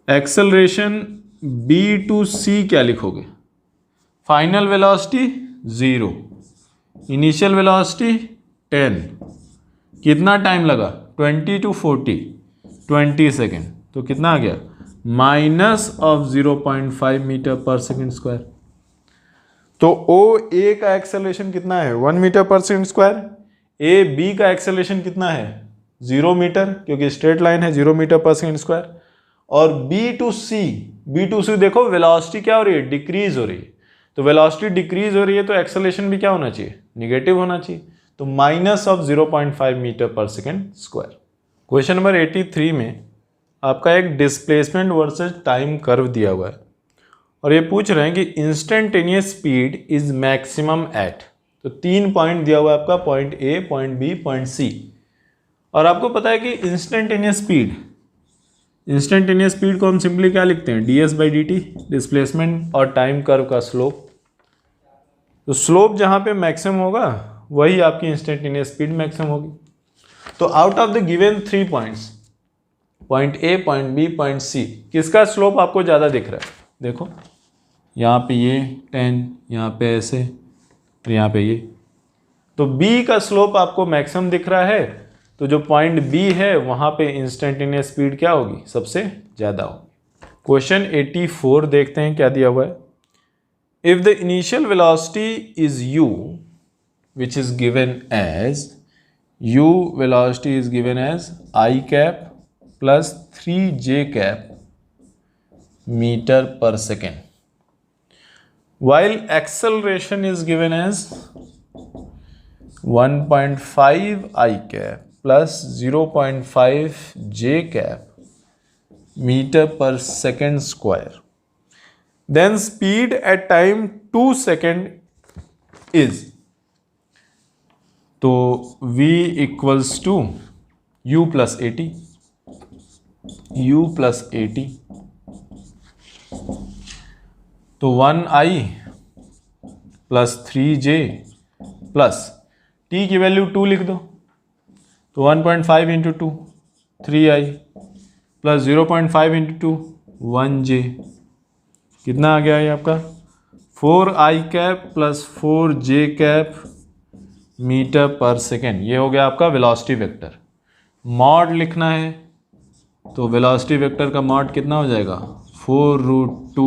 Acceleration B to C क्या लिखोगे, फाइनल वेलोसिटी 0, इनिशियल वेलोसिटी 10, कितना टाइम लगा 20 to 40, 20 सेकेंड, तो कितना आ गया minus of 0.5 metre per second square. तो OA का एक्सेलरेशन कितना है 1 meter per second square, AB का एक्सेलरेशन कितना है 0 मीटर, क्योंकि स्ट्रेट लाइन है 0 मीटर पर सेकेंड स्क्वायर, और B to C देखो वेलोसिटी क्या हो रही है, डिक्रीज हो रही है, तो वेलोसिटी डिक्रीज हो रही है तो एक्सेलरेशन भी क्या होना चाहिए, निगेटिव होना चाहिए, तो minus of 0.5 metre per second square. Question number 83 में आपका एक डिस्प्लेसमेंट वर्सेस टाइम कर्व दिया हुआ है और ये पूछ रहे हैं कि instantaneous speed is maximum at, तो 3 पॉइंट दिया हुआ है आपका, point A, point B, point C, और आपको पता है कि इंस्टेंटेनियस स्पीड को हम सिंपली क्या लिखते हैं, ds/dt, डिस्प्लेसमेंट और टाइम कर्व का स्लोप। तो स्लोप जहां पे मैक्सिमम होगा वही आपकी इंस्टेंटेनियस स्पीड मैक्सिमम होगी। तो out of the given 3 points, point A, point B, point C, किसका स्लोप आपको ज़्यादा दिख रहा है, देखो यहाँ पे ये 10, यहाँ पे ऐसे, और यहाँ पे ये, तो B का स्लोप आपको मैक्सिमम दिख रहा है, तो जो पॉइंट B है वहाँ पे इंस्टेंटेनियस स्पीड क्या होगी, सबसे ज़्यादा होगी। क्वेश्चन 84 देखते हैं क्या दिया हुआ है। If the initial velocity is u which is given as u velocity is given as I cap plus 3j cap meter per second, while acceleration is given as 1.5 I cap plus 0.5 j cap meter per second square, then speed at time 2 second is, तो v equals to u plus 80, तो 1i plus 3j plus t की वैल्यू 2 लिख दो, तो 1.5 into 2 3i plus 0.5 into 2 1j, कितना आ गया ये आपका 4i cap plus 4j cap metre per second. ये हो गया आपका वेलोसिटी वेक्टर। मॉड लिखना है तो वेलोसिटी वेक्टर का मॉड कितना हो जाएगा 4√2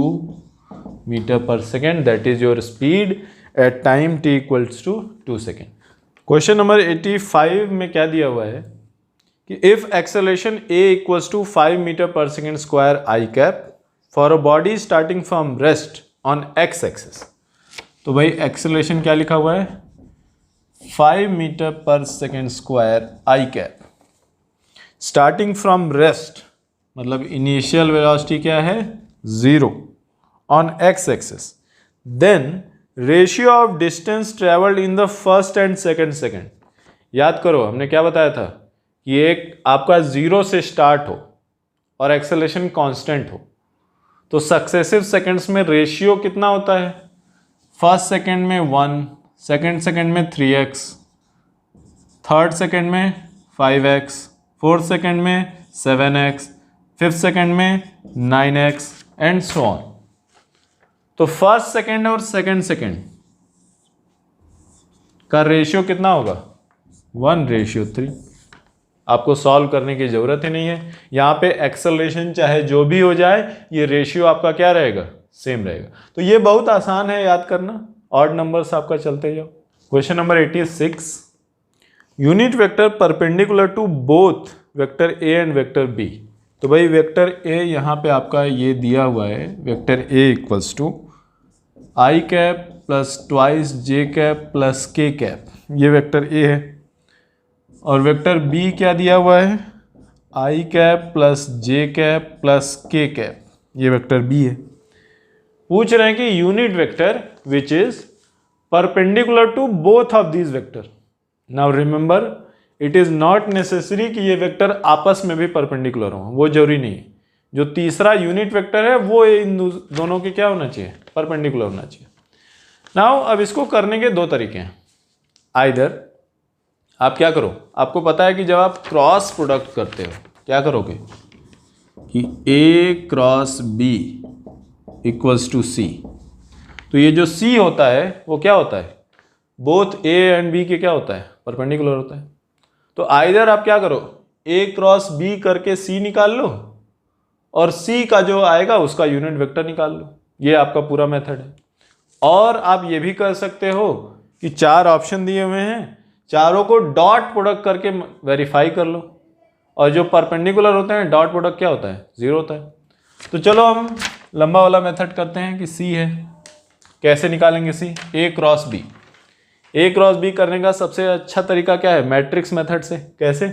meter per second, that is your speed at time t equals to 2 second. Question number 85 में क्या दिया हुआ है कि if acceleration a equals to 5 metre per second square i cap, for a body starting from rest on x axis. तो भाई एक्सेलरेशन क्या लिखा हुआ है, 5 metre per second square i cap. Starting from rest मतलब इनिशियल वेलोसिटी क्या है, 0 on x axis. Then ratio of distance travelled in the first and second. याद करो हमने क्या बताया था कि एक आपका 0 से स्टार्ट हो और एक्सेलरेशन कांस्टेंट हो, तो सक्सेसिव सेकंड्स में रेशियो कितना होता है, फर्स्ट सेकंड में 1, सेकंड सेकंड में 3x, थर्ड सेकंड में 5x, फोर्थ सेकंड में 7x, फिफ्थ सेकंड में 9x एंड सो ऑन। तो फर्स्ट सेकंड और सेकंड सेकंड का रेशियो कितना होगा, 1:3। आपको सॉल्व करने की जरूरत ही नहीं है, यहाँ पे एक्सेलरेशन चाहे जो भी हो जाए ये रेशियो आपका क्या रहेगा, सेम रहेगा। तो ये बहुत आसान है याद करना, ऑड नंबर्स आपका चलते जाओ। Question number 86, unit vector perpendicular to both vector A and vector B. तो भाई वेक्टर ए यहाँ पे आपका ये दिया हुआ है, vector A equals to I cap plus twice J cap plus K cap, ये वेक्टर ए है। और वेक्टर बी क्या दिया हुआ है, I cap plus J cap plus K cap, ये वेक्टर बी है। पूछ रहे हैं कि unit vector which is perpendicular to both of these vector. Now remember it is not necessary कि ये वेक्टर आपस में भी परपेंडिकुलर हो, वो जरूरी नहीं है। जो तीसरा यूनिट वेक्टर है वो इन दोनों के क्या होना चाहिए, परपेंडिकुलर होना चाहिए। नाउ अब इसको करने के दो तरीके हैं। आइदर आप क्या करो, आपको पता है कि जब आप क्रॉस प्रोडक्ट करते हो क्या करोगे कि A cross B equals to C। तो ये जो C होता है वो क्या होता है, बोथ A एंड B के क्या होता है, परपेंडिकुलर होता है। तो आइदर आप क्या करो, A क्रॉस B करके C निकाल लो और C का जो आएगा उसका यूनिट वेक्टर निकाल लो। ये आपका पूरा मेथड है। और आप ये भी कर सकते हो कि 4 ऑप्शन दिए हुए हैं, चारों को डॉट प्रोडक्ट करके वेरीफाई कर लो, और जो परपेंडिकुलर होते हैं डॉट प्रोडक्ट क्या होता है, 0 होता है। तो चलो हम लंबा वाला मेथड करते हैं कि C है, कैसे निकालेंगे C, A cross B। A cross B करने का सबसे अच्छा तरीका क्या है, मैट्रिक्स मेथड से। कैसे,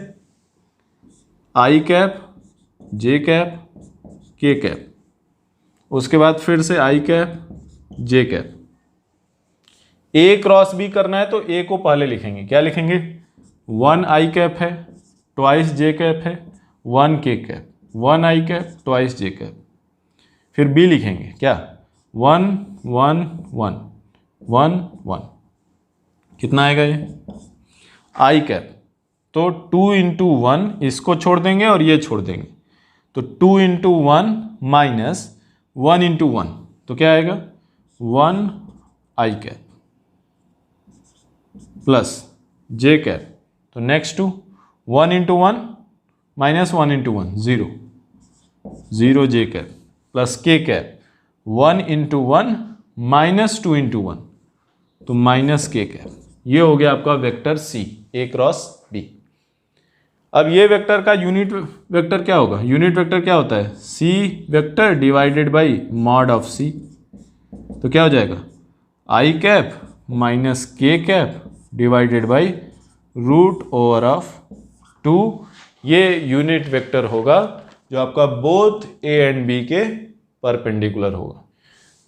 I cap J cap K cap, उसके बाद फिर से I cap J cap. A cross B करना है तो A को पहले लिखेंगे, क्या लिखेंगे, 1 आई कैप है, ट्वाइस जे कैप है, 1 के cap, 1 I cap twice J cap. फिर B लिखेंगे क्या, 1 1 1 1 1। कितना आएगा ये, आई कैप तो 2 इंटू 1, इसको छोड़ देंगे और ये छोड़ देंगे, तो 2 इंटू 1 माइनस 1 इंटू 1, तो क्या आएगा 1 I cap plus J cap, तो next to 1 into 1 minus 1 into 1 0, 0 J cap plus K cap 1 into 1 minus 2 into 1, तो माइनस के कैप। ये हो गया आपका vector C, A cross B। अब ये वेक्टर का यूनिट वेक्टर क्या होगा, यूनिट वेक्टर क्या होता है, C vector divided by mod of C। तो क्या हो जाएगा, I cap minus K cap divided by root over of 2। ये यूनिट वेक्टर होगा जो आपका बोथ A एंड B के परपेंडिकुलर होगा।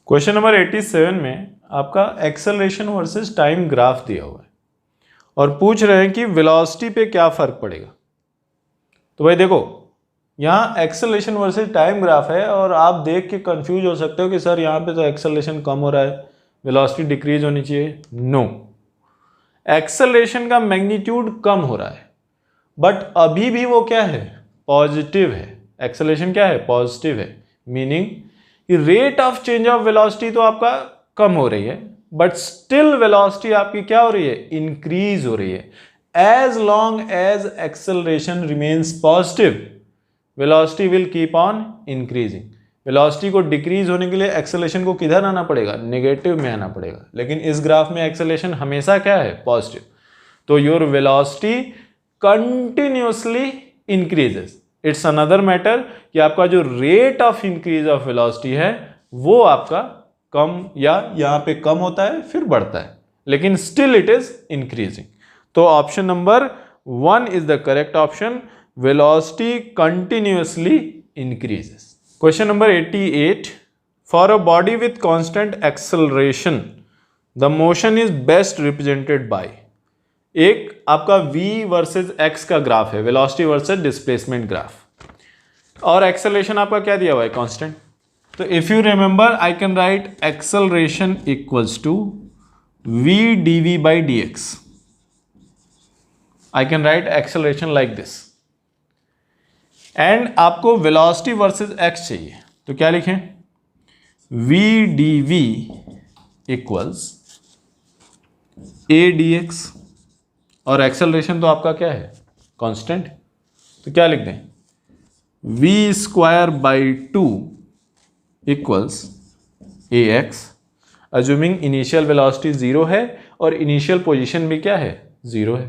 क्वेश्चन नंबर 87 में आपका एक्सेलरेशन वर्सेस टाइम ग्राफ दिया हुआ है और पूछ रहे हैं कि वेलोसिटी पे क्या फर्क पड़ेगा। तो भाई देखो यहाँ एक्सेलरेशन वर्सेस टाइम ग्राफ है और आप देख के कंफ्यूज हो सकते हो कि सर यहाँ पे तो एक्सेलरेशन कम हो रहा है, वेलोसिटी डिक्रीज होनी चाहिए। नो, एक्सेलरेशन का मैग्नीट्यूड कम हो रहा है बट अभी भी वो क्या है, पॉजिटिव है। एक्सेलरेशन क्या है, पॉजिटिव है, मीनिंग कि rate of change of velocity तो आपका कम हो रही है बट स्टिल वेलोसिटी आपकी क्या हो रही है, इंक्रीज हो रही है। As long as acceleration remains positive velocity will keep on increasing. Velocity को डिक्रीज होने के लिए एक्सेलरेशन को किधर आना पड़ेगा, नेगेटिव में आना पड़ेगा, लेकिन इस ग्राफ में एक्सेलरेशन हमेशा क्या है, पॉजिटिव। तो your velocity continuously increases it's another matter कि आपका जो rate of increase of velocity है वो आपका कम या यहाँ पे कम होता है फिर बढ़ता है, लेकिन स्टिल इट इज इंक्रीजिंग। तो option number 1 is the correct option, velocity continuously increases. Question number 88, for a body with constant acceleration the motion is best represented by, एक आपका v वर्सेस x का ग्राफ है, वेलोसिटी वर्सेस डिस्प्लेसमेंट ग्राफ, और एक्सेलरेशन आपका क्या दिया हुआ है, कांस्टेंट। तो if you remember I can write acceleration equals to v dv by dx। I can write acceleration like this, and आपको वेलोसिटी वर्सेस x चाहिए, तो क्या लिखें, v dv equals a dx, और एक्सेलरेशन तो आपका क्या है, कांस्टेंट, तो क्या लिख दें, v square by 2 equals ax, assuming initial velocity 0 है और इनिशियल पोजीशन भी क्या है, 0 है।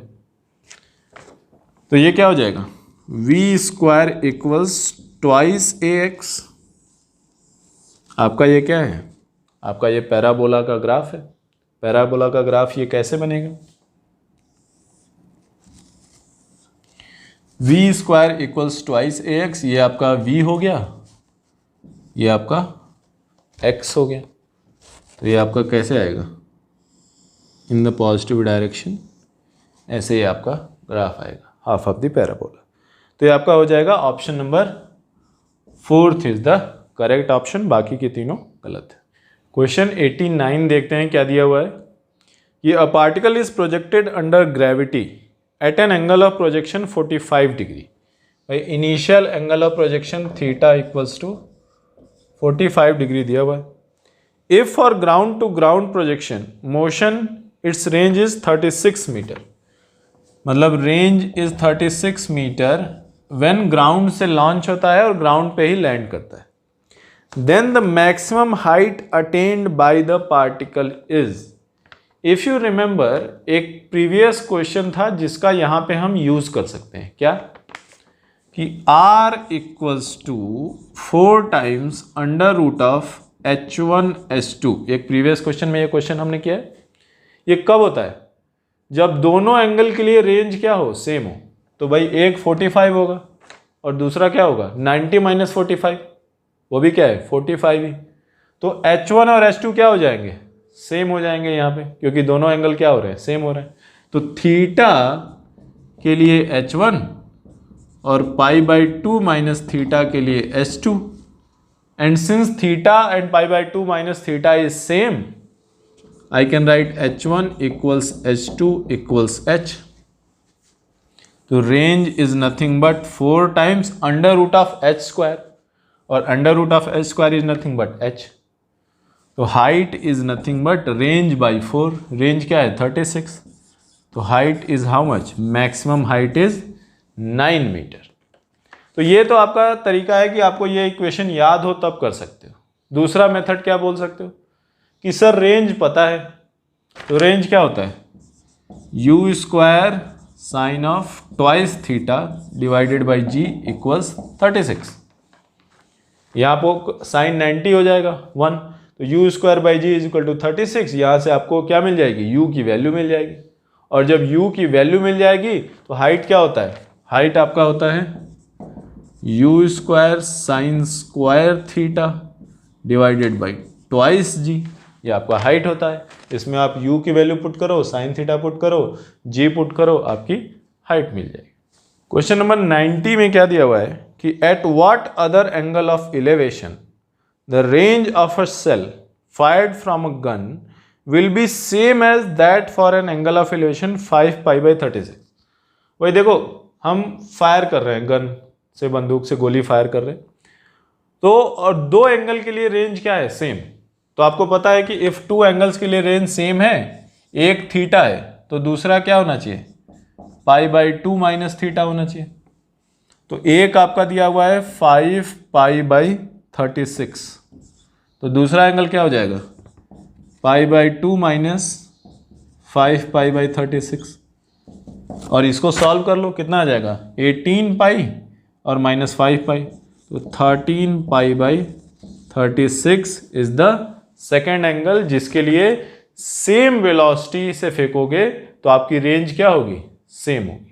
तो ये क्या हो जाएगा, v square equals twice ax। आपका ये क्या है, आपका ये पैराबोला का ग्राफ है। पैराबोला का ग्राफ ये कैसे बनेगा, v square equals twice ax, ये आपका v हो गया, ये आपका x हो गया, तो ये आपका कैसे आएगा, इन द पॉजिटिव डायरेक्शन, ऐसे ही आपका ग्राफ आएगा, हाफ ऑफ द पैराबोला। तो ये आपका हो जाएगा option number 4 is the correct option, बाकी के तीनों गलत है। क्वेश्चन 89 देखते हैं क्या दिया हुआ है, ये a particle is projected under gravity at an angle of projection 45 degree. भाई initial angle of projection theta equals to 45 degree दिया हुआ है। If for ground to ground projection motion its range is 36 meter, मतलब range is 36 meter when ground से लॉन्च होता है और ग्राउंड पे ही लैंड करता है, then the maximum height attained by the particle is. If you remember एक प्रीवियस क्वेश्चन था जिसका यहां पे हम यूज कर सकते हैं, क्या कि r equals to 4 times under root of h1 h2। एक प्रीवियस क्वेश्चन में ये क्वेश्चन हमने किया है। ये कब होता है, जब दोनों एंगल के लिए रेंज क्या हो, सेम हो। तो भाई एक 45 होगा और दूसरा क्या होगा, 90 माइनस 45, वो भी क्या है 45 ही। तो h1 और h2 क्या हो जाएंगे, सेम हो जाएंगे यहाँ पे, क्योंकि दोनों एंगल क्या हो रहे हैं, सेम हो रहे हैं। तो थीटा के लिए h1 और पाई बाई 2 माइनस थीटा के लिए h2, and since theta and pi by 2 minus theta is same, I can write h1 equals h2 equals h. तो range is nothing but 4 times under root of h square, और under root of h square is nothing but h। तो height is nothing but range by 4, range क्या है 36, तो height is how much, maximum height is 9 metre. तो ये तो आपका तरीका है कि आपको ये इक्वेशन याद हो तब कर सकते हो। दूसरा मेथड क्या बोल सकते हो कि सर रेंज पता है, तो रेंज क्या होता है, u square sine of twice theta divided by g equals 36। यहाँ पर साइन 90 हो जाएगा 1, तो u square by g is equal to 36। यहाँ से आपको क्या मिल जाएगी, u की वैल्यू मिल जाएगी, और जब u की वैल्यू मिल जाएगी तो हाइट क्या होता है, हाइट आपका होता है u square sine square theta divided by twice g, ये आपका हाइट होता है। इसमें आप u की वैल्यू पुट करो, साइन थीटा पुट करो, g पुट करो, आपकी हाइट मिल जाएगी। क्वेश्चन नंबर 90 में क्या दिया हुआ है कि at what other angle of elevation the range of a shell fired from a gun will be same as that for an angle of elevation 5 pi by 36। वही देखो हम फायर कर रहे हैं, गन से बंदूक से गोली फायर कर रहे हैं, तो और दो एंगल के लिए रेंज क्या है, सेम। तो आपको पता है कि इफ 2 एंगल्स के लिए रेंज सेम है, एक थीटा है तो दूसरा क्या होना चाहिए, पाई बाई 2 माइनस थीटा होना चाहिए। तो एक आपका दिया हुआ है 5 पाई बाई 36, तो दूसरा एंगल क्या हो जाएगा, पाई बाई 2 माइनस 5 पाई बाई 36, और इसको सॉल्व कर लो, कितना आ जाएगा 18 पाई और -5 पाई, तो 13 पाई by 36 is the second angle जिसके लिए सेम वेलोसिटी से फेंकोगे तो आपकी रेंज क्या होगी, सेम होगी।